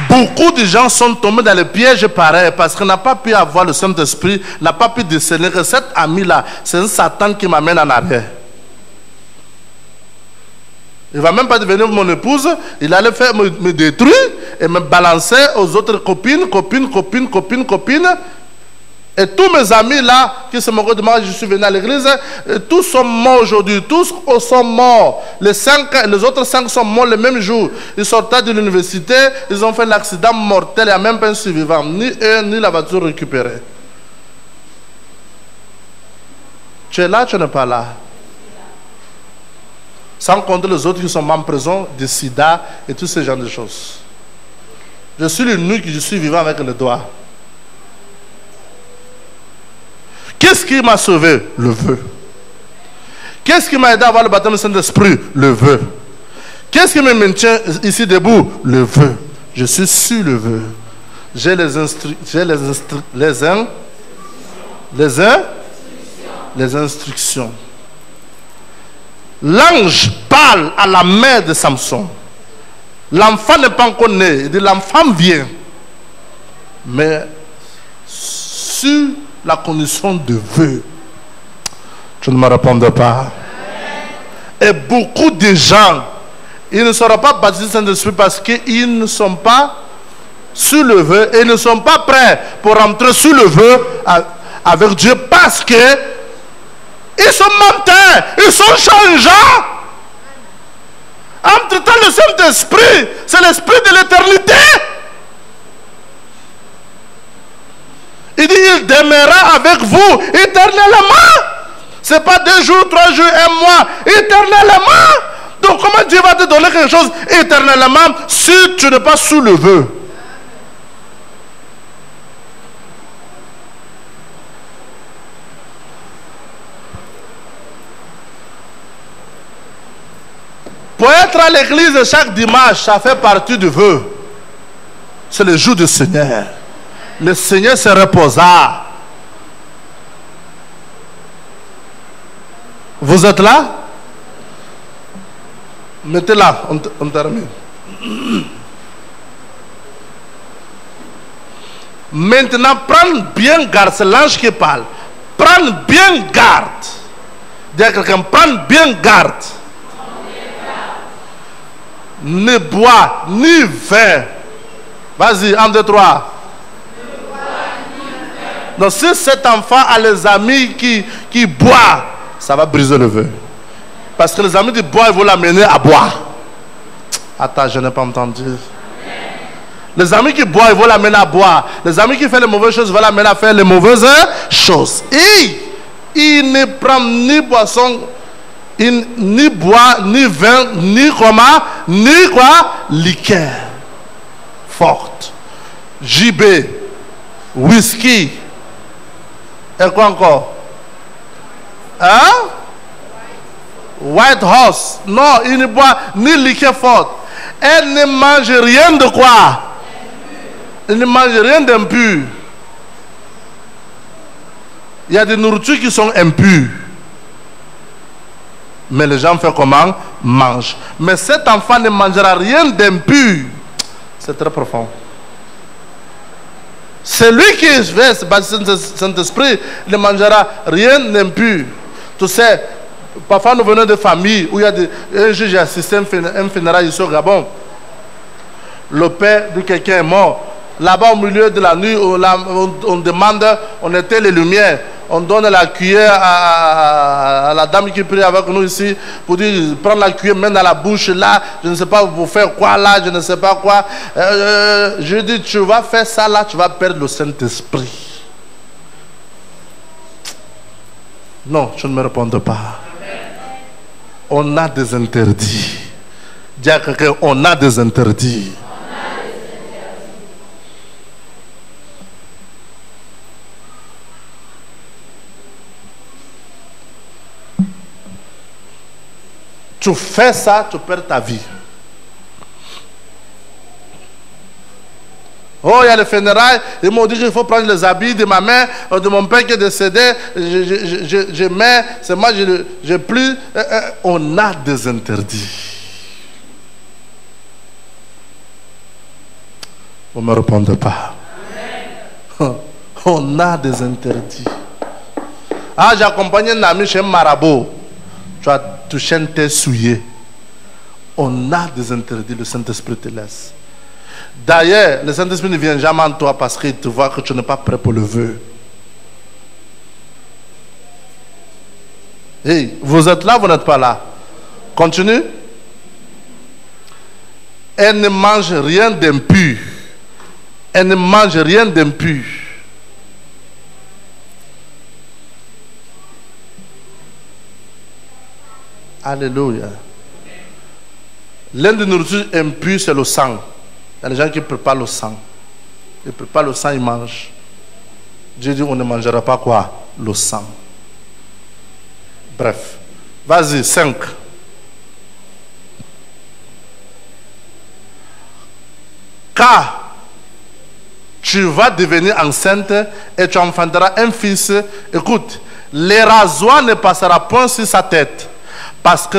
Beaucoup de gens sont tombés dans le piège pareil parce qu'on n'a pas pu avoir le Saint-Esprit, n'a pas pu discerner que cet ami-là, c'est un Satan qui m'amène en arrière. Il ne va même pas devenir mon épouse, il allait faire me détruire et me balancer aux autres copines. Et tous mes amis là, qui se moquent de moi, je suis venu à l'église, tous sont morts aujourd'hui, tous sont morts. Les autres 5 sont morts le même jour. Ils sortaient de l'université, ils ont fait l'accident mortel, il n'y a même pas un survivant, ni eux, ni la voiture récupérée. Tu es là, tu n'es pas là. Sans compter les autres qui sont en prison, de sida et tous ces genres de choses. Je suis l'unique, je suis vivant avec le doigt. Qu'est-ce qui m'a sauvé? Le vœu. Qu'est-ce qui m'a aidé à avoir le baptême du Saint-Esprit? Le vœu. Qu'est-ce qui me maintient ici debout? Le vœu. Je suis sur le vœu. J'ai les instructions. L'ange parle à la mère de Samson. L'enfant n'est pas encore né. Il dit l'enfant vient. Mais sur la condition de vœu. Tu ne me répondais pas. Et beaucoup de gens, ils ne seront pas baptisés du Saint-Esprit parce qu'ils ne sont pas sur le vœu et ils ne sont pas prêts pour rentrer sur le vœu avec Dieu parce que ils sont menteurs, ils sont changeants. Entre-temps, le Saint-Esprit, c'est l'Esprit de l'éternité. Il dit, il demeurera avec vous éternellement. Ce n'est pas 2 jours, 3 jours, 1 mois, éternellement. Donc comment Dieu va te donner quelque chose éternellement si tu n'es pas sous le vœu? Pour être à l'église chaque dimanche, ça fait partie du vœu. C'est le jour du Seigneur. Le Seigneur se reposa. Vous êtes là? Mettez-la, on termine. Maintenant, prends bien garde, c'est l'ange qui parle. Prends bien garde. Dis à quelqu'un, prends bien garde. Ni bois, ni vin. Vas-y, 1, 2, 3. Donc si cet enfant a les amis qui boivent, ça va briser le vœu. Parce que les amis du bois, ils vont l'amener à boire. Attends, je n'ai pas entendu. Les amis qui boivent, ils vont l'amener à boire. Les amis qui font les mauvaises choses, ils vont l'amener à faire les mauvaises choses. Et il ne prend ni boisson, ni bois, ni vin, ni comment, ni quoi, liqueur forte, JB, whisky, et quoi encore? Hein? White Horse. Non, il ne boit ni liqueur forte. Elle ne mange rien de quoi? Elle ne mange rien d'impur. Il y a des nourritures qui sont impures. Mais les gens font comment? Mangent. Mais cet enfant ne mangera rien d'impur. C'est très profond. Celui qui fait ce baptême de Saint-Esprit ne mangera rien d'impur. Tu sais, parfois nous venons de familles où il y a un juge assisté un funérail ici au Gabon. Le père de quelqu'un est mort. Là-bas au milieu de la nuit, on demande, on éteint les lumières. On donne la cuillère à la dame qui prie avec nous ici pour dire, prendre la cuillère, mets dans la bouche là, je ne sais pas pour faire quoi là, je ne sais pas quoi. Je dis, tu vas faire ça là, tu vas perdre le Saint-Esprit. Non, je ne me réponds pas. On a des interdits. Dis à quelqu'un, on a des interdits. Tu fais ça, tu perds ta vie. Oh, il y a les funérailles. Ils m'ont dit qu'il faut prendre les habits de ma mère, de mon père qui est décédé. Je mets, c'est moi, j'ai plus. On a des interdits. Vous ne me répondez pas. On a des interdits. Ah, j'ai accompagné un ami chez un marabout. Tu as touché un thé souillé. On a des interdits, le Saint-Esprit te laisse. D'ailleurs, le Saint-Esprit ne vient jamais en toi parce qu'il te voit que tu n'es pas prêt pour le vœu. Hey, vous êtes là, vous n'êtes pas là. Continue. Elle ne mange rien d'impur. Elle ne mange rien d'impur. Alléluia. L'un des nourritures impures, c'est le sang. Il y a des gens qui préparent le sang. Ils préparent le sang, ils mangent. Dieu dit, on ne mangera pas quoi? Le sang. Bref. Vas-y, 5. Car tu vas devenir enceinte et tu enfanteras un fils. Écoute, les rasoirs ne passera point sur sa tête. Parce que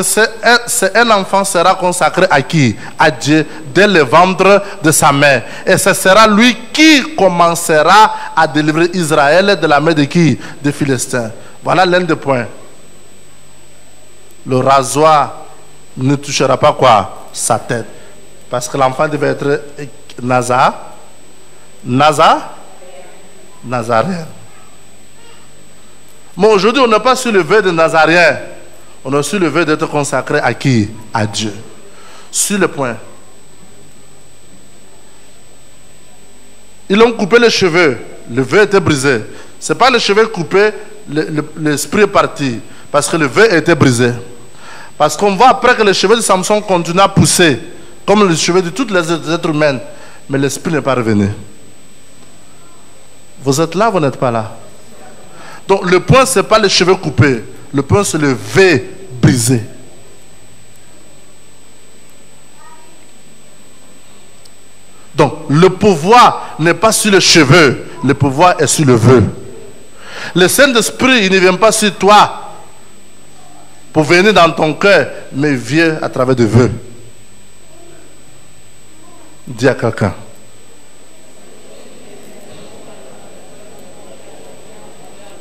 un enfant sera consacré à qui? À Dieu, dès le ventre de sa mère. Et ce sera lui qui commencera à délivrer Israël de la main de qui? Des Philistins. Voilà l'un des points. Le rasoir ne touchera pas quoi? Sa tête. Parce que l'enfant devait être Nazaréen. Mais aujourd'hui, on n'a pas su le vœu de Nazaréen. On a su le vœu d'être consacré à qui? À Dieu. Sur le point. Ils ont coupé les cheveux. Le vœu était brisé. Ce n'est pas les cheveux coupés, l'esprit est parti. Parce que le vœu était brisé. Parce qu'on voit après que les cheveux de Samson continuent à pousser, comme les cheveux de tous les êtres humains. Mais l'esprit n'est pas revenu. Vous êtes là, vous n'êtes pas là. Donc le point, ce n'est pas les cheveux coupés. Le point, c'est le vœu brisé. Donc, le pouvoir n'est pas sur les cheveux. Le pouvoir est sur le vœu. Le Saint-Esprit, il ne vient pas sur toi pour venir dans ton cœur, mais il vient à travers des vœux. Dis à quelqu'un.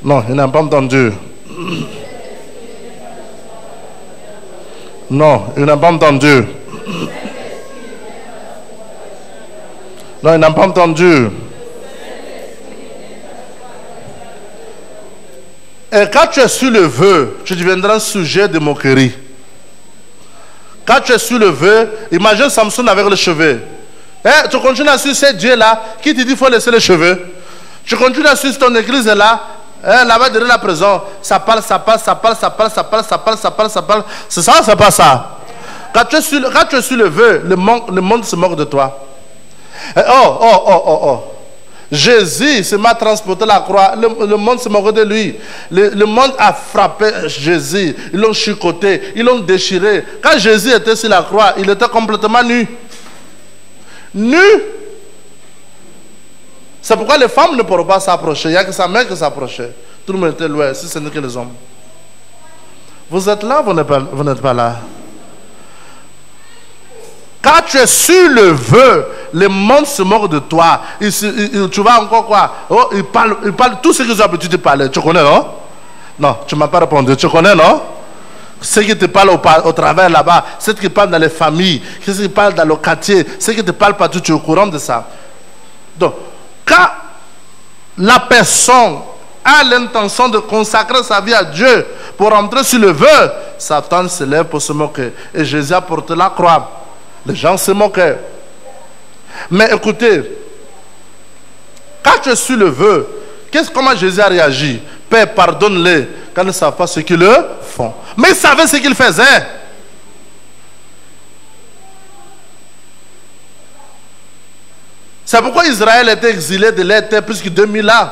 Non, il n'a pas entendu. Non, il n'a pas entendu. Non, il n'a pas entendu. Et quand tu es sur le vœu, tu deviendras un sujet de moquerie. Quand tu es sur le vœu, imagine Samson avec les cheveux. Tu continues à suivre ces dieux-là qui te dit qu'il faut laisser les cheveux. Tu continues à suivre ton église là. Là-bas derrière la prison, ça parle. C'est ça, c'est pas ça. Quand tu es sur le vœu, le monde se moque de toi. Jésus se m'a transporté la croix. Le monde se moque de lui. Le monde a frappé Jésus. Ils l'ont chicoté, ils l'ont déchiré. Quand Jésus était sur la croix, il était complètement nu. Nu. C'est pourquoi les femmes ne pourront pas s'approcher. Il n'y a que sa mère qui s'approchait. Tout le monde était loin, si ce n'est que les hommes. Vous êtes là, vous n'êtes pas là. Quand tu es sur le vœu, le monde se moque de toi. Tu vas encore quoi? Il parle tout ce qu'ils ont l'habitude de parler. Tu connais, non? Non, tu ne m'as pas répondu. Tu connais, non? Ceux qui te parlent au travers là-bas, ceux qui parlent dans les familles, ceux qui parlent dans le quartier, ceux qui te parlent partout, tu es au courant de ça. Donc, quand la personne a l'intention de consacrer sa vie à Dieu pour entrer sur le vœu, Satan se lève pour se moquer. Et Jésus a porté la croix. Les gens se moquaient. Mais écoutez, quand tu es sur le vœu, comment Jésus a réagi? Père, pardonne-les quand ils ne savent pas ce qu'ils font. Mais ils savaient ce qu'ils faisaient. C'est pourquoi Israël était exilé de leur terre plus de 2000 ans.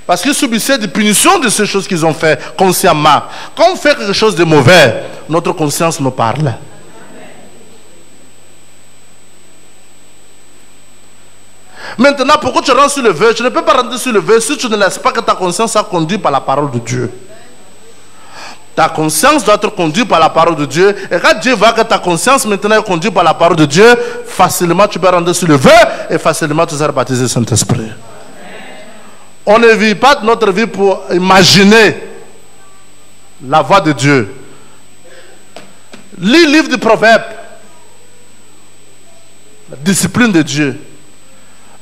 Parce qu'ils subissaient des punitions de ces choses qu'ils ont fait consciemment. Quand on fait quelque chose de mauvais, notre conscience nous parle. Maintenant, pourquoi tu rentres sur le vœu? Tu ne peux pas rentrer sur le vœu si tu ne laisses pas que ta conscience soit conduite par la parole de Dieu. Ta conscience doit être conduite par la parole de Dieu. Et quand Dieu voit que ta conscience maintenant est conduite par la parole de Dieu, facilement tu peux rentrer sur le vœu et facilement tu seras baptisé Saint-Esprit. On ne vit pas notre vie pour imaginer la voix de Dieu. Lis le livre du Proverbe. La discipline de Dieu.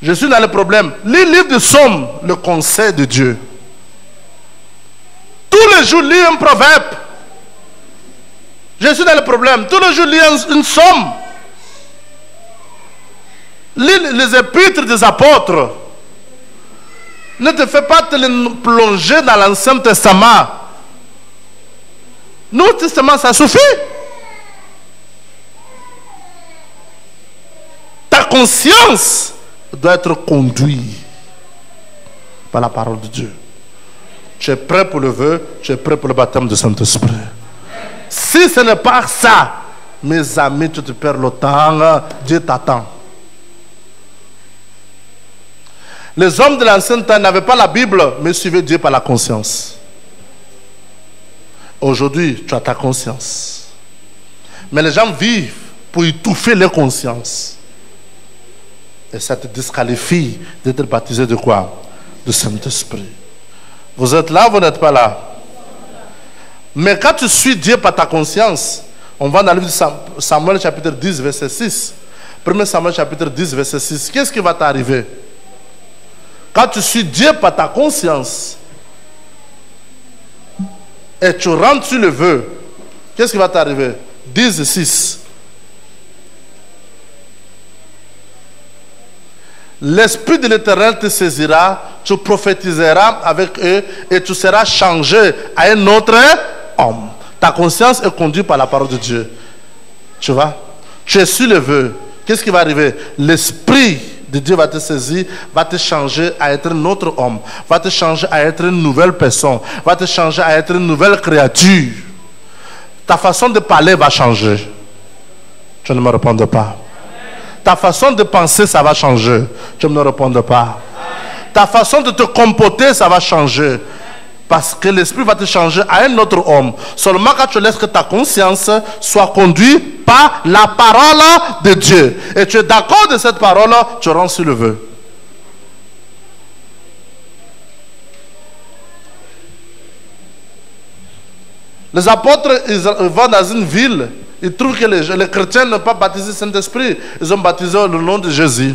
Je suis dans le problème. Lis le livre de Psaume, le conseil de Dieu. Tous les jours, lis un proverbe. Je suis dans le problème. Tous les jours, lis une somme. Lis les épîtres des apôtres. Ne te fais pas te plonger dans l'Ancien Testament. Nouveau Testament, ça suffit. conscience doit être conduite par la parole de Dieu. Tu es prêt pour le vœu, tu es prêt pour le baptême du Saint-Esprit. Si ce n'est pas ça, mes amis, tu te perds le temps, Dieu t'attend. Les hommes de l'ancien temps n'avaient pas la Bible, mais suivaient Dieu par la conscience. Aujourd'hui, tu as ta conscience. Mais les gens vivent pour étouffer leur conscience. Et ça te disqualifie d'être baptisé de quoi? De Saint-Esprit. Vous êtes là, vous n'êtes pas là. Mais quand tu suis Dieu par ta conscience, on va dans le livre de Samuel chapitre 10, verset 6. 1 Samuel chapitre 10, verset 6. Qu'est-ce qui va t'arriver? Quand tu suis Dieu par ta conscience et tu rentres sur le vœu, qu'est-ce qui va t'arriver? 10, 6. L'Esprit de l'Éternel te saisira, tu prophétiseras avec eux et tu seras changé à un autre homme. Ta conscience est conduite par la parole de Dieu. Tu vois? Tu es sur le vœu. Qu'est-ce qui va arriver? L'Esprit de Dieu va te saisir, va te changer à être un autre homme, va te changer à être une nouvelle personne, va te changer à être une nouvelle créature. Ta façon de parler va changer. Tu ne me réponds pas. Ta façon de penser, ça va changer. Tu ne me réponds pas. Ta façon de te comporter, ça va changer. Parce que l'Esprit va te changer à un autre homme. Seulement quand tu laisses que ta conscience soit conduite par la parole de Dieu. Et tu es d'accord de cette parole, tu rentres sur le vœu. Les apôtres, ils vont dans une ville. Ils trouvent que les chrétiens n'ont pas baptisé le Saint-Esprit. Ils ont baptisé le nom de Jésus.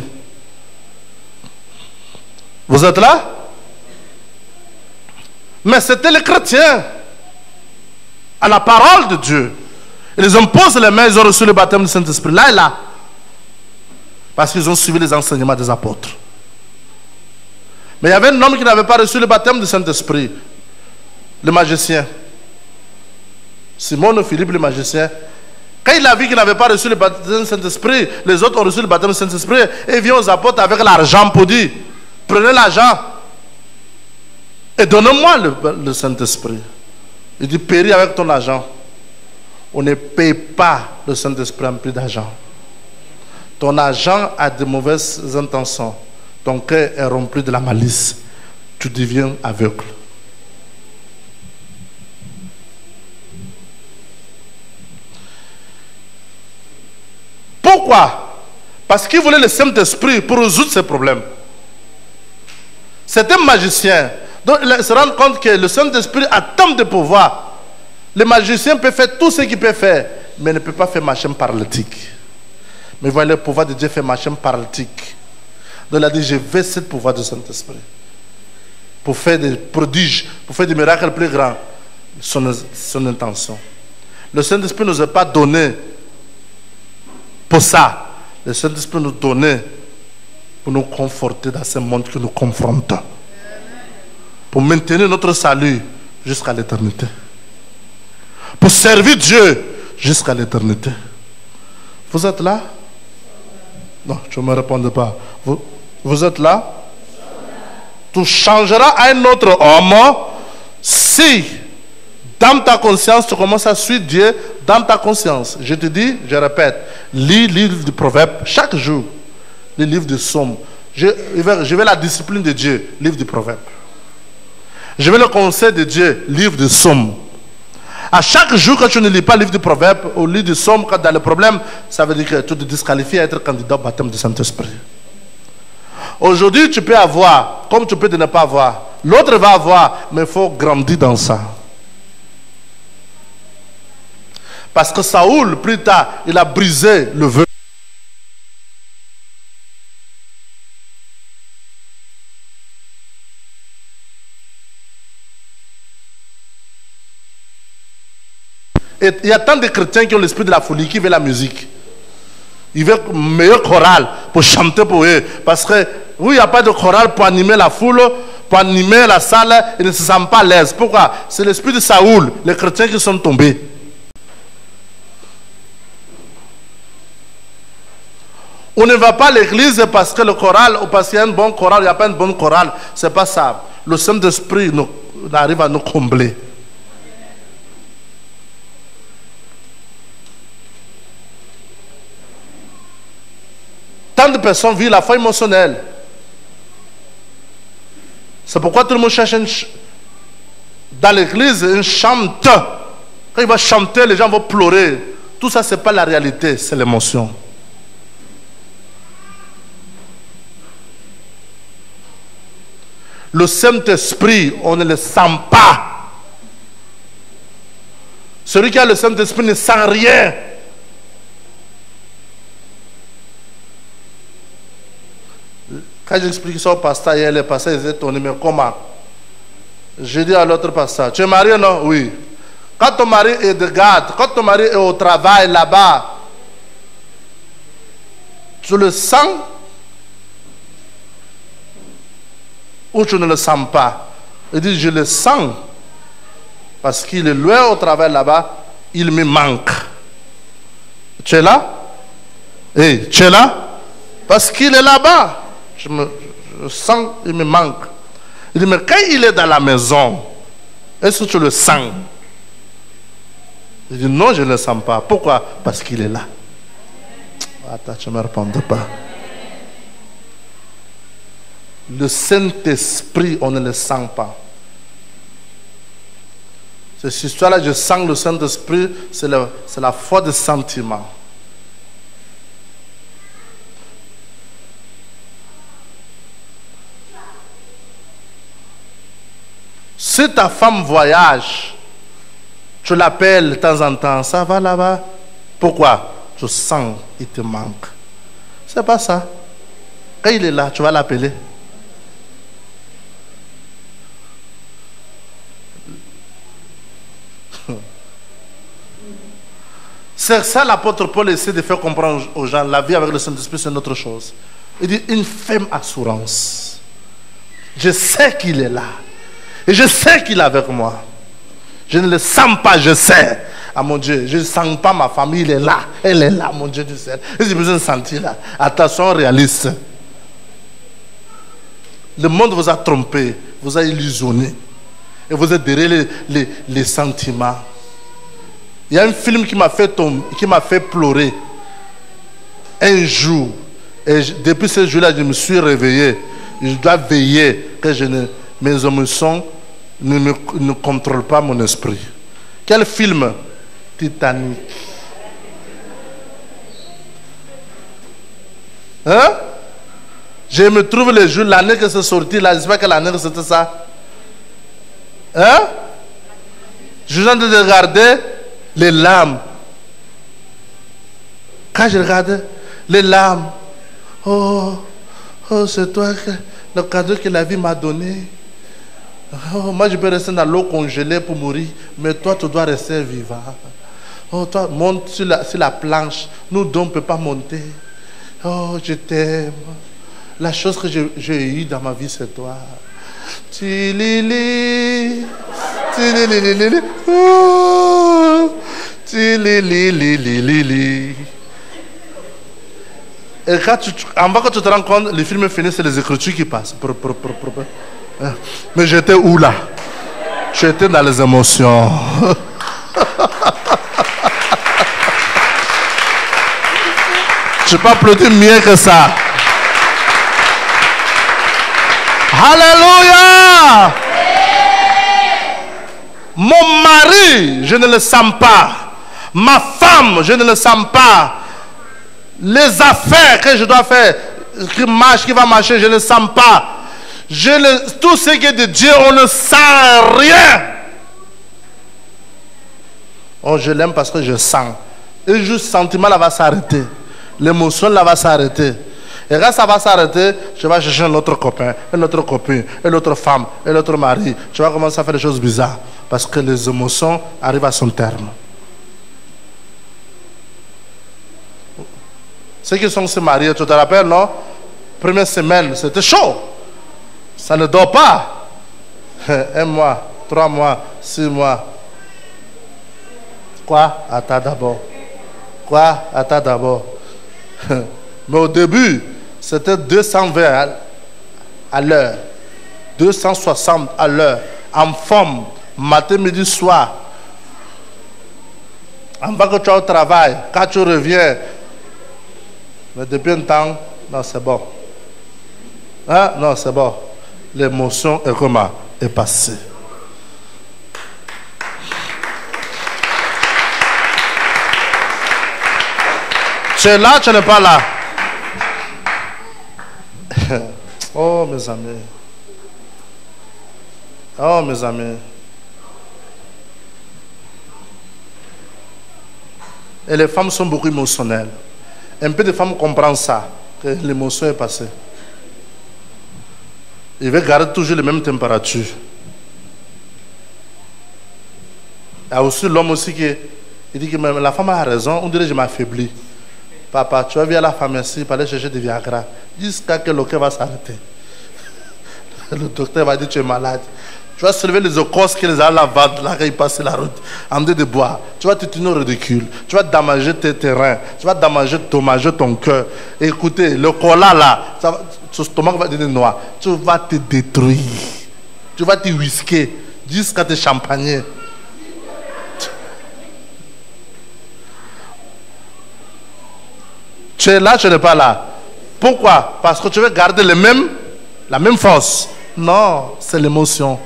Vous êtes là? Mais c'était les chrétiens. À la parole de Dieu. Ils ont posé les mains, ils ont reçu le baptême du Saint-Esprit. Là et là. Parce qu'ils ont suivi les enseignements des apôtres. Mais il y avait un homme qui n'avait pas reçu le baptême du Saint-Esprit. Le magicien. Simon Philippe, le magicien. Quand il a vu qu'il n'avait pas reçu le baptême du Saint-Esprit, les autres ont reçu le baptême du Saint-Esprit et il vient aux apôtres avec l'argent pour dire, prenez l'argent et donnez-moi le Saint-Esprit. Il dit, péris avec ton argent. On ne paye pas le Saint-Esprit en prix d'argent. Ton argent a de mauvaises intentions. Ton cœur est rempli de la malice. Tu deviens aveugle. Pourquoi? Parce qu'il voulait le Saint-Esprit pour résoudre ses problèmes. C'est un magicien. Donc il se rend compte que le Saint-Esprit a tant de pouvoir. Le magicien peut faire tout ce qu'il peut faire, mais il ne peut pas faire marcher un paralytique. Mais voyez, le pouvoir de Dieu fait marcher un paralytique. Donc il a dit, je veux ce pouvoir du Saint-Esprit. Pour faire des prodiges, pour faire des miracles plus grands. Son intention. Le Saint-Esprit ne nous a pas donné pour ça. Le Saint-Esprit nous donnait pour nous conforter dans ce monde qui nous confronte. Pour maintenir notre salut jusqu'à l'éternité. Pour servir Dieu jusqu'à l'éternité. Vous êtes là? Non, tu ne me réponds pas. Vous êtes là? Tu changeras à un autre homme si dans ta conscience tu commences à suivre Dieu dans ta conscience. Je te dis, je répète, lis le livre du Proverbe chaque jour. Le livre du Psaume. Je vais la discipline de Dieu, livre du Proverbe. Je vais le conseil de Dieu, livre du Psaume. À chaque jour que tu ne lis pas le livre du Proverbe ou le livre du Psaume, quand tu as le problème, ça veut dire que tu te disqualifies à être candidat au baptême du Saint-Esprit. Aujourd'hui, tu peux avoir, comme tu peux ne pas avoir. L'autre va avoir, mais il faut grandir dans ça. Parce que Saoul, plus tard, il a brisé le vœu. Et il y a tant de chrétiens qui ont l'esprit de la folie, qui veulent la musique. Ils veulent un meilleur choral pour chanter pour eux. Parce que, oui, il n'y a pas de choral pour animer la foule, pour animer la salle, ils ne se sentent pas à l'aise. Pourquoi? C'est l'esprit de Saoul, les chrétiens qui sont tombés. On ne va pas à l'église parce que le choral, ou parce qu'il y a une bonne chorale, il n'y a pas une bonne chorale. Ce n'est pas ça. Le Saint-Esprit arrive à nous combler. Tant de personnes vivent la foi émotionnelle. C'est pourquoi tout le monde cherche dans l'église un chanteur. Quand il va chanter, les gens vont pleurer. Tout ça, ce n'est pas la réalité, c'est l'émotion. Le Saint-Esprit, on ne le sent pas. Celui qui a le Saint-Esprit ne sent rien. Quand j'explique ça au pasteur hier, le pasteur était étonné, mais comment? J'ai dit à l'autre pasteur, tu es marié, non? Oui. Quand ton mari est de garde, quand ton mari est au travail là-bas, tu le sens ou tu ne le sens pas? Il dit, je le sens parce qu'il est loin au travail là-bas, il me manque. Tu es là? Hey, tu es là? Parce qu'il est là-bas. Je sens, il me manque. Il dit, mais quand il est dans la maison, est-ce que tu le sens? Il dit, non, je ne le sens pas. Pourquoi? Parce qu'il est là. Attends, tu ne me réponds pas. Le Saint-Esprit, on ne le sent pas. Cette histoire-là, je sens le Saint-Esprit, c'est la foi de sentiment. Si ta femme voyage, tu l'appelles de temps en temps, ça va là-bas. Pourquoi? Tu sens, il te manque. C'est pas ça. Quand il est là, tu vas l'appeler. C'est ça l'apôtre Paul essaie de faire comprendre aux gens. La vie avec le Saint-Esprit, c'est une autre chose. Il dit, une ferme assurance. Je sais qu'il est là. Et je sais qu'il est avec moi. Je ne le sens pas, je sais. Ah mon Dieu, je ne sens pas ma famille, elle est là. Elle est là, mon Dieu du ciel. J'ai besoin de sentir là. Attention, réaliste. Le monde vous a trompé, vous a illusionné. Et vous êtes derrière les sentiments. Il y a un film qui m'a fait pleurer. Un jour. Et depuis ce jour-là, je me suis réveillé. Je dois veiller que mes émotions ne contrôlent pas mon esprit. Quel film? Titanic. Hein? Je me trouve le jour, l'année que c'est sorti, là, j'espère que l'année que c'était ça. Hein? Je suis en train de regarder les larmes. Quand je regarde les larmes, oh, c'est toi, le cadeau que la vie m'a donné. Oh, moi, je peux rester dans l'eau congelée pour mourir, mais toi, tu dois rester vivant. Oh, toi, monte sur la planche. Nous, on ne peut pas monter. Oh, je t'aime. La chose que j'ai eue dans ma vie, c'est toi. Tilili. Tilili. Oh. Tilili. Et quand quand tu te rends compte, le film est fini, c'est les écritures qui passent. Mais j'étais où là? J'étais dans les émotions. Je peux applaudir mieux que ça. Alléluia! Mon mari, je ne le sens pas. Ma femme, je ne le sens pas. Les affaires que je dois faire, qui va marcher, je ne le sens pas. Tout ce qui est de Dieu, on ne sent rien. Oh, je l'aime parce que je sens. Et juste le sentiment là va s'arrêter. L'émotion là va s'arrêter. Et quand ça va s'arrêter, je vais chercher un autre copain, une autre copine, une autre femme, un autre mari. Tu vas commencer à faire des choses bizarres. Parce que les émotions arrivent à son terme. Ceux qui sont se mariés, tu te rappelles, non? Première semaine, c'était chaud. Ça ne dort pas. 1 mois, 3 mois, 6 mois. Quoi? Attends d'abord. Quoi? Attends d'abord. Mais au début, c'était 220 à l'heure, 260 à l'heure, en forme, matin, midi, soir. Avant que tu ailles au travail, quand tu reviens, mais depuis un temps, non, c'est bon. Hein? Non, c'est bon. L'émotion est comment? Est passée. Tu es là, tu n'es pas là. Oh, mes amis. Oh, mes amis. Et les femmes sont beaucoup émotionnelles. Un peu de femmes comprennent ça, que l'émotion est passée. Il veut garder toujours les mêmes températures. Il y a aussi l'homme aussi qui dit que même la femme a raison, on dirait que je m'affaiblis. Papa, tu vas venir à la pharmacie pour aller chercher des Viagra. Jusqu'à que le cœur va s'arrêter. Le docteur va dire tu es malade. Tu vas soulever les ocos qui les a à la vente, là, quand ils passent la route, en train de boire. Tu vas te tenir au ridicule. Tu vas damager tes terrains. Tu vas damager ton cœur. Écoutez, le cola là, ton stomac va devenir noir. Tu vas te détruire. Tu vas te whisky jusqu'à te champagner. Tu es là, tu n'es pas là. Pourquoi? Parce que tu veux garder la même force. Non, c'est l'émotion.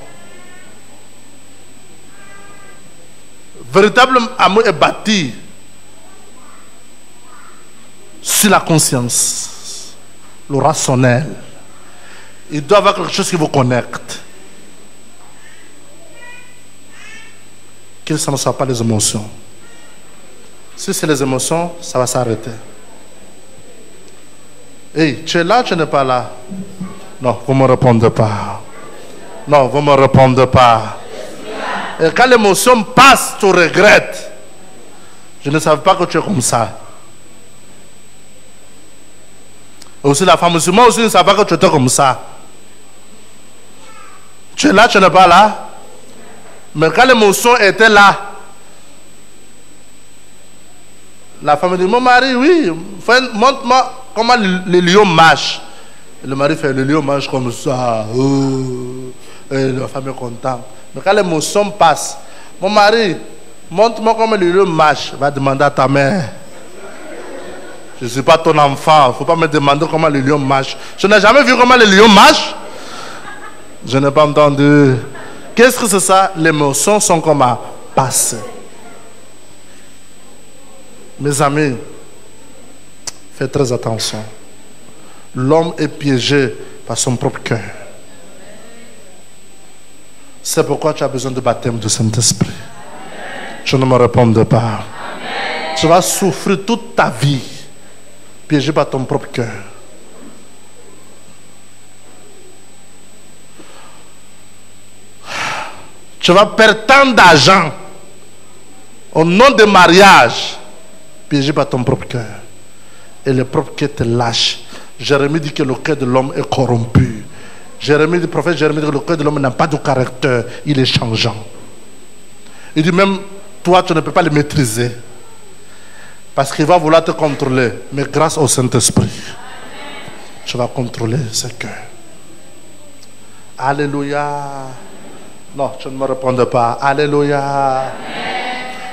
Véritable amour est bâti sur la conscience, le rationnel. Il doit y avoir quelque chose qui vous connecte. Que ça ne soit pas les émotions. Si c'est les émotions, ça va s'arrêter. Hey, tu es là, tu n'es pas là? Non, vous ne me répondez pas. Non, vous ne me répondez pas. Et quand l'émotion passe, tu regrettes. Je ne savais pas que tu es comme ça. Et aussi la femme musulmane aussi ne savait pas que tu étais comme ça. Tu es là, tu n'es pas là. Mais quand l'émotion était là, la femme dit, mon mari, oui, montre-moi comment le lion marche. Et le mari fait, le lion marche comme ça. Oh. Et la femme est contente. Mais quand l'émotion passe, mon mari, montre-moi comment le lion marche. Va demander à ta mère. Je ne suis pas ton enfant. Il ne faut pas me demander comment le lion marche. Je n'ai jamais vu comment le lion marche. Je n'ai pas entendu. Qu'est-ce que c'est ça? Les émotions sont comment? Passées. Mes amis, faites très attention. L'homme est piégé par son propre cœur. C'est pourquoi tu as besoin de baptême du Saint-Esprit. Tu ne me réponds pas. Amen. Tu vas souffrir toute ta vie, piégé par ton propre cœur. Tu vas perdre tant d'argent au nom de mariage, piégé par ton propre cœur. Et le propre cœur te lâche. Jérémie dit que le cœur de l'homme est corrompu. Jérémie, le prophète Jérémie dit que le cœur de l'homme n'a pas de caractère, il est changeant. Il dit même, toi tu ne peux pas le maîtriser. Parce qu'il va vouloir te contrôler. Mais grâce au Saint-Esprit, tu vas contrôler ce cœur. Alléluia. Non, tu ne me réponds pas. Alléluia. Amen.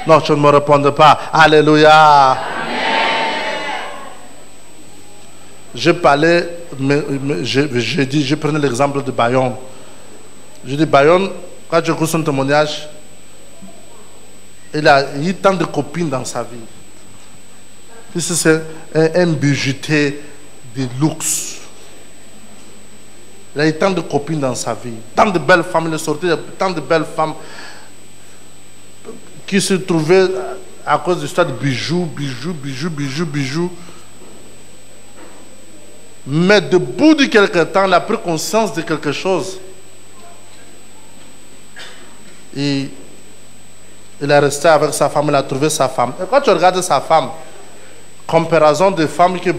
Non, tu ne me réponds pas. Alléluia. Amen. Je parlais, je prenais l'exemple de Bayonne. Je dis, Bayonne, quand j'ai écouté son témoignage, il a eu tant de copines dans sa vie. C'est un bijoutier de luxe. Il a eu tant de copines dans sa vie. Tant de belles femmes, il est sorti, tant de belles femmes qui se trouvaient à cause du stade de bijoux. Mais de bout de quelque temps, il a pris conscience de quelque chose. Et il est resté avec sa femme, il a trouvé sa femme. Et quand tu regardes sa femme, comparaison des femmes que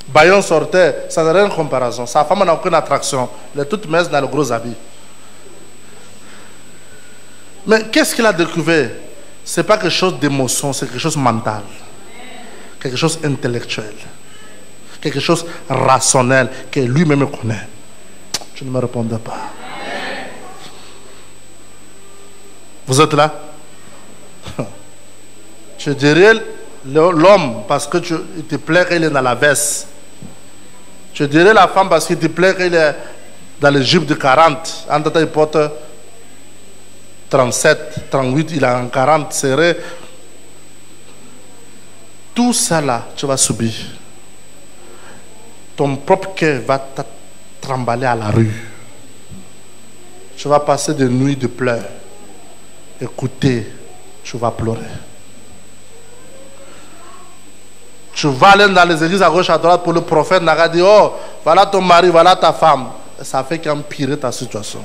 Bayonne sortait, ça n'a rien de comparaison. Sa femme n'a aucune attraction. Elle est toute mince dans le gros habit. Mais qu'est-ce qu'il a découvert? Ce n'est pas quelque chose d'émotion, c'est quelque chose de mental. quelque chose d'intellectuel, quelque chose de rationnel que lui-même connaît. Tu ne me répondais pas. Vous êtes là? Je dirais l'homme parce que il te plaît qu'il est dans la veste. Je dirais la femme parce qu'il te plaît qu'il est dans le jupe de 40. En temps, il porte 37, 38, il a un 40 serré. Tout ça là, tu vas subir. Ton propre cœur va te trembler à la rue. Tu vas passer des nuits de pleurs. Écoutez, tu vas pleurer. Tu vas aller dans les églises à gauche, à droite pour le prophète n'a dit, oh, voilà ton mari, voilà ta femme. Ça fait qu'empirer ta situation.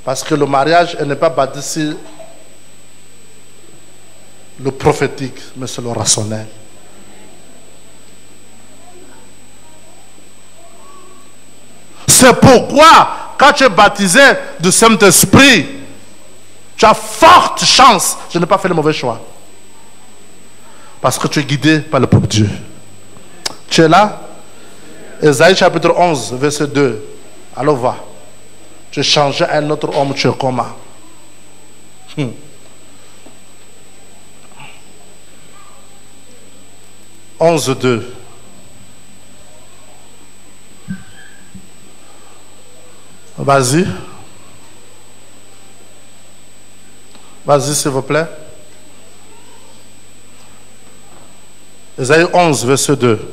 Parce que le mariage n'est pas bâti sur le prophétique, mais sur le rationnel. C'est pourquoi, quand tu es baptisé du Saint-Esprit, tu as forte chance de ne pas faire le mauvais choix. Parce que tu es guidé par le propre Dieu. Tu es là? Ésaïe chapitre 11, verset 2. Alors va. Tu es changé à un autre homme, tu es comment? 11, 2. Vas-y. Vas-y, s'il vous plaît. Ésaïe 11, verset 2.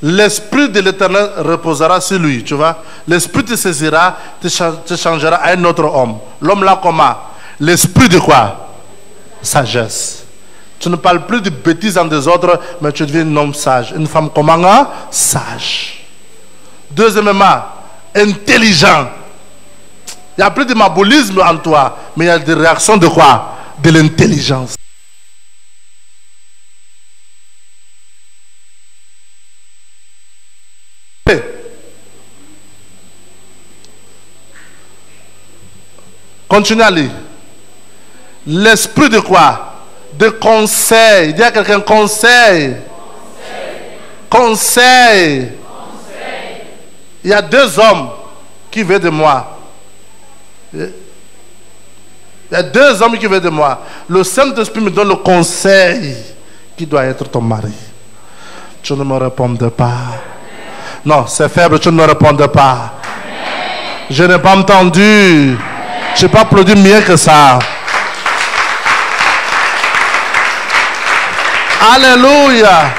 L'Esprit de l'Éternel reposera sur lui, tu vois. L'Esprit te saisira, te changera à un autre homme. L'homme là comment? L'Esprit de quoi? Sagesse. Tu ne parles plus de bêtises en désordre, mais tu deviens un homme sage. Une femme comment? Sage. Deuxièmement, intelligent. Il n'y a plus de mabolisme en toi, mais il y a des réactions de quoi? De l'intelligence. Continue à lire. L'esprit de quoi? De conseil. Dis à quelqu'un conseil. Conseil. Il y a deux hommes qui veulent de moi. Il y a deux hommes qui veulent de moi. Le Saint-Esprit me donne le conseil qui doit être ton mari. Tu ne me réponds pas. Non, c'est faible, tu ne me réponds pas. Je n'ai pas entendu. Je n'ai pas applaudi mieux que ça. Alléluia.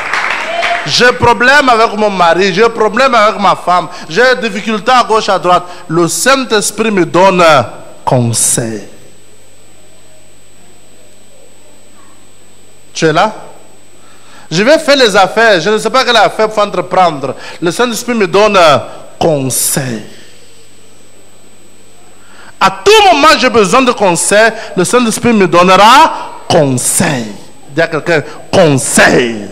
J'ai problème avec mon mari, j'ai problème avec ma femme, j'ai des difficultés à gauche, à droite. Le Saint-Esprit me donne conseil. Tu es là? Je vais faire les affaires, je ne sais pas quelle affaire il faut entreprendre. Le Saint-Esprit me donne conseil. À tout moment, j'ai besoin de conseil. Le Saint-Esprit me donnera conseil. Dis à quelqu'un, conseil.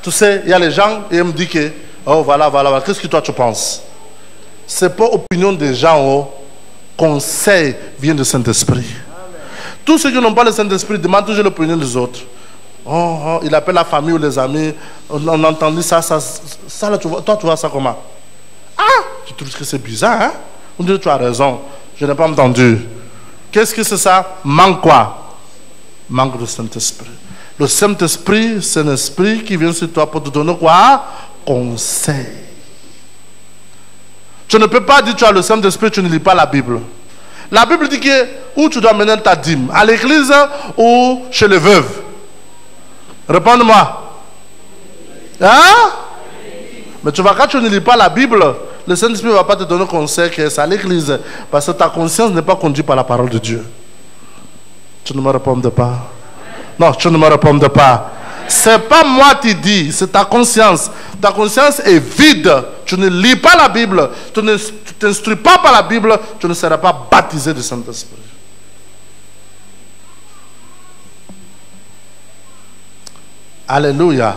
Tu sais, il y a les gens, et ils me disent que, oh voilà, qu'est-ce que toi tu penses? Ce n'est pas l'opinion des gens, oh. Conseil vient du Saint-Esprit. Tous ceux qui n'ont pas le Saint-Esprit demandent toujours l'opinion des autres. Oh, il appelle la famille ou les amis. On a entendu ça là, toi tu vois ça comment? Ah, tu trouves que c'est bizarre, hein? On dit, tu as raison, je n'ai pas entendu. Qu'est-ce que c'est ça? Manque quoi? Manque de Saint-Esprit. Le Saint-Esprit, c'est un esprit qui vient sur toi pour te donner quoi? Conseil. Tu ne peux pas dire que tu as le Saint-Esprit, tu ne lis pas la Bible. La Bible dit que où tu dois mener ta dîme, à l'église ou chez les veuves. Réponds-moi. Hein? Mais tu vois, quand tu ne lis pas la Bible, le Saint-Esprit ne va pas te donner conseil que c'est à l'église. Parce que ta conscience n'est pas conduite par la parole de Dieu. Tu ne me réponds pas. Non, tu ne me réponds pas. C'est pas moi qui dis, c'est ta conscience. Ta conscience est vide. Tu ne lis pas la Bible. Tu ne t'instruis pas par la Bible. Tu ne seras pas baptisé du Saint-Esprit. Alléluia.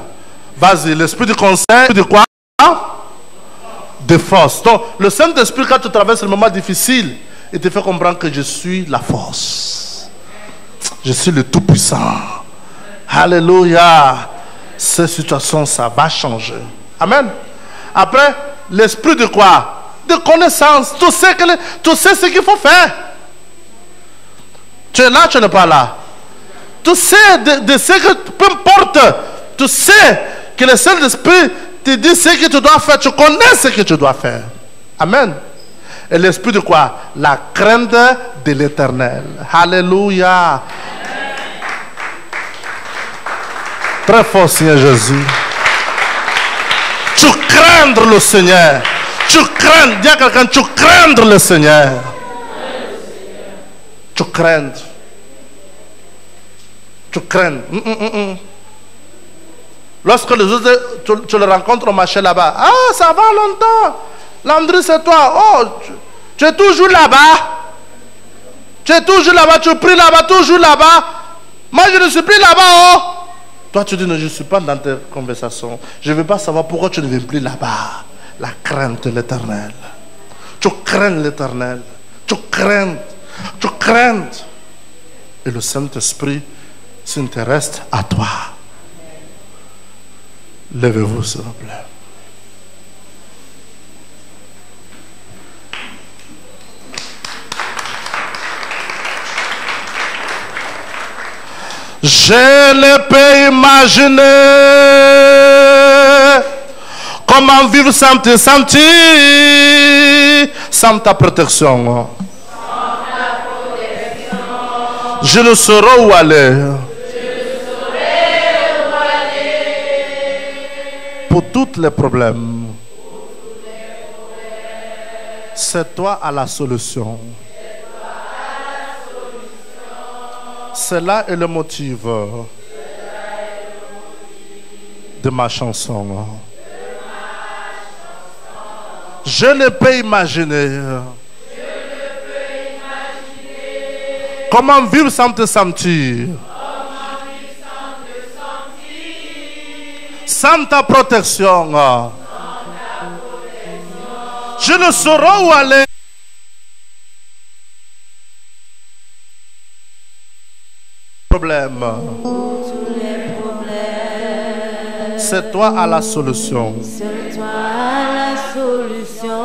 Vas-y, l'esprit du conseil, de quoi? de force. Donc, le Saint-Esprit, quand tu traverses le moment difficile, il te fait comprendre que je suis la force. Je suis le Tout-Puissant. Alléluia. Cette situation, ça va changer. Amen. Après, l'esprit de quoi? De connaissance. Tu sais ce qu'il faut faire. Tu es là, tu n'es pas là. Tu sais de ce que, peu importe, tu sais que le Saint-Esprit te dit ce que tu dois faire. Tu connais ce que tu dois faire. Amen. Et l'esprit de quoi? La crainte de l'Éternel. Alléluia. Très fort, Seigneur Jésus. Tu craindre le Seigneur. Tu crains, dis à quelqu'un, tu craindre le Seigneur. Tu crains. Tu crains. Lorsque les autres, tu le rencontres au marché là-bas. Ah, ça va longtemps. Landry, c'est toi. Oh, tu es toujours là-bas. Tu es toujours là-bas. Tu pries là-bas, toujours là-bas. Moi, je ne suis plus là-bas. Oh. Toi, tu dis, non, je ne suis pas dans tes conversations. Je ne veux pas savoir pourquoi tu ne viens plus là-bas. La crainte de l'Éternel. Tu crains l'Éternel. Tu crains. Tu crains. Et le Saint-Esprit s'intéresse à toi. Levez-vous, s'il vous plaît. Je ne peux imaginer comment vivre sans te sentir, sans ta protection. Je ne saurais où aller. Pour tous les problèmes, c'est toi à la solution. Cela est le motif de ma chanson. Je ne peux imaginer comment vivre sans te sentir, sans ta protection. Je ne saurais où aller. C'est toi à la solution. C'est toi la solution.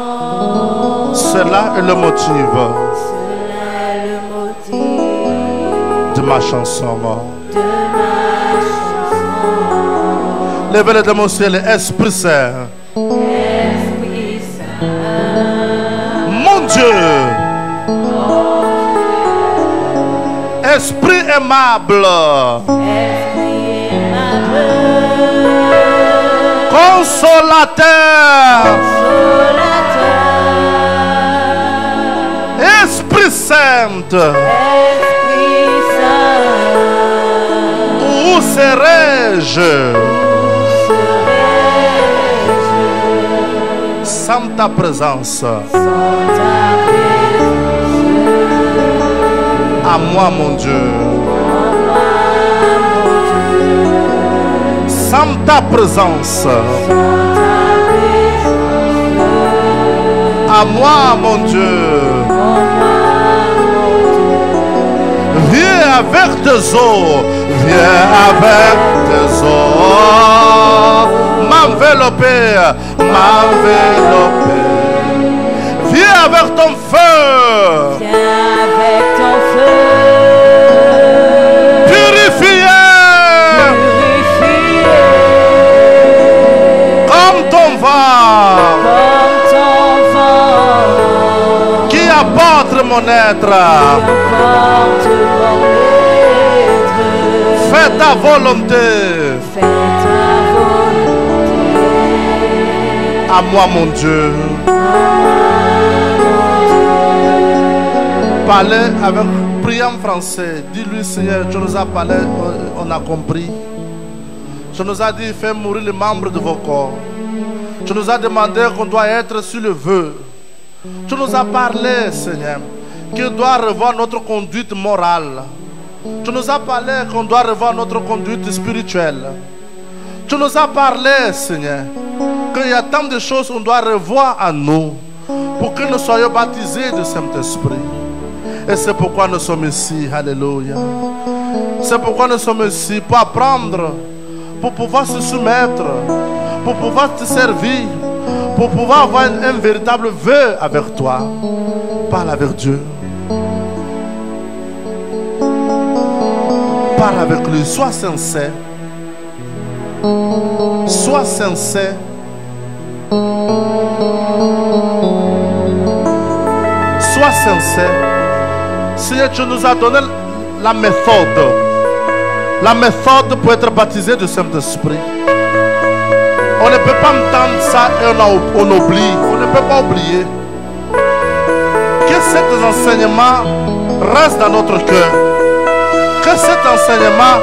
Cela est le motif. Cela est le motif de ma chanson. de ma chanson. Levez les deux mains au ciel, Esprit Saint. Esprit Saint. Mon Dieu. Esprit aimable. Esprit aimable. Consolateur. Consolateur. Esprit Saint. Esprit Saint. Où serais-je sans ta présence? Sans ta présence. À moi, mon Dieu. Sans ta présence. À moi, mon Dieu. Viens avec tes eaux. Viens avec tes eaux. M'envelopper. M'envelopper. Viens avec ton feu. Viens avec ton feu. Purifier. Comme ton vent. Comme ton vent. Qui apporte mon être. Apporte mon être. Fais ta volonté. Fais ta volonté. À moi, mon Dieu. Parlez avec, priez en français. Dis-lui, Seigneur, tu nous as parlé, on a compris. Tu nous as dit, fais mourir les membres de vos corps. Tu nous as demandé qu'on doit être sur le vœu. Tu nous as parlé, Seigneur, qu'on doit revoir notre conduite morale. Tu nous as parlé qu'on doit revoir notre conduite spirituelle. Tu nous as parlé, Seigneur, qu'il y a tant de choses qu'on doit revoir en nous pour que nous soyons baptisés du Saint-Esprit. Et c'est pourquoi nous sommes ici. Alléluia. C'est pourquoi nous sommes ici, pour apprendre, pour pouvoir se soumettre, pour pouvoir te servir, pour pouvoir avoir un véritable vœu avec toi. Parle avec Dieu. Parle avec lui. Sois sincère. Sois sincère. Sois sincère. Seigneur, tu nous as donné la méthode. La méthode pour être baptisé du Saint-Esprit. On ne peut pas entendre ça et on oublie. On ne peut pas oublier. Que cet enseignement reste dans notre cœur. Que cet enseignement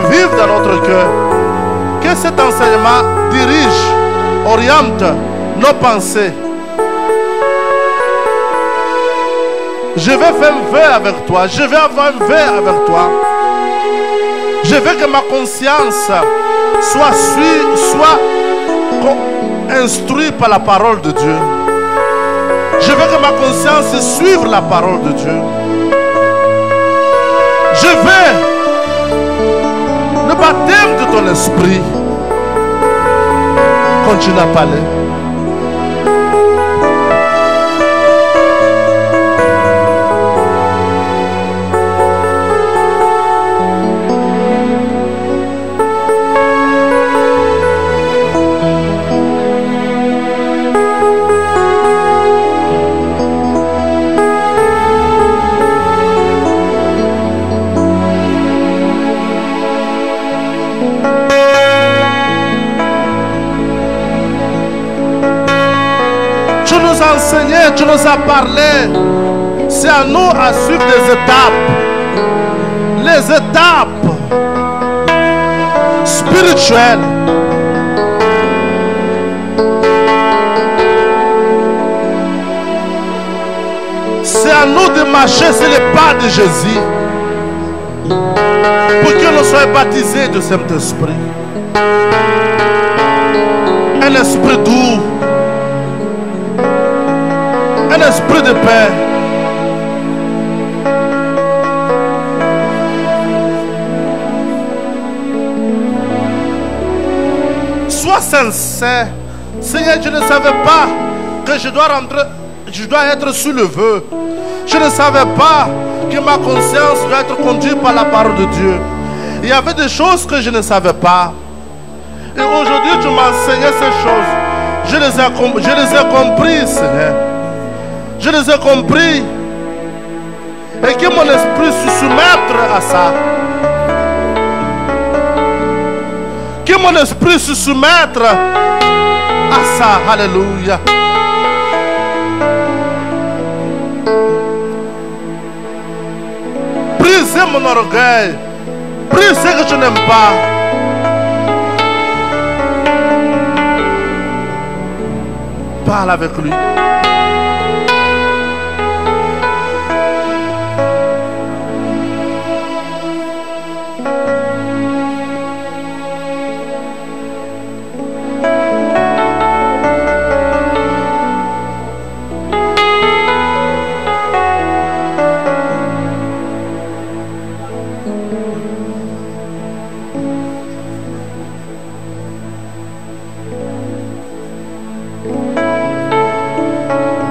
vive dans notre cœur. Que cet enseignement dirige, oriente nos pensées. Je vais faire un vœu avec toi. Je vais avoir un vœu avec toi. Je veux que ma conscience soit instruite par la parole de Dieu. Je veux que ma conscience suive la parole de Dieu. Je veux le baptême de ton esprit. Continue à parler. Enseigné, tu nous as parlé. C'est à nous à suivre des étapes. Les étapes spirituelles. C'est à nous de marcher sur les pas de Jésus pour que nous soyons baptisés du Saint-Esprit. Un esprit doux. Un esprit de paix. Sois sincère. Seigneur, je ne savais pas que je dois être sous le vœu. Je ne savais pas que ma conscience doit être conduite par la parole de Dieu. Il y avait des choses que je ne savais pas. Et aujourd'hui, tu m'as enseigné ces choses. Je les ai compris, Seigneur. Je les ai compris. Et que mon esprit se soumette à ça. Que mon esprit se soumette à ça. Alléluia. Brisez mon orgueil. Brisez ce que je n'aime pas. Parle avec lui.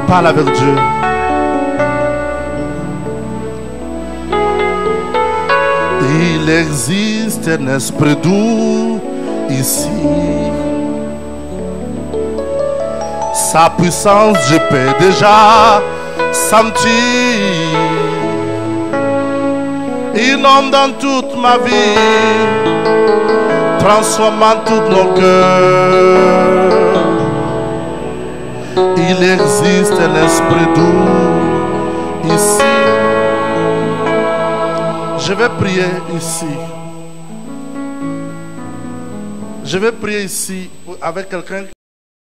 Parle avec Dieu. Il existe un esprit doux ici. Sa puissance, je peux déjà sentir. Inondant toute ma vie, transformant tous nos cœurs. Il existe un esprit doux ici. Je vais prier ici. Je vais prier ici avec quelqu'un.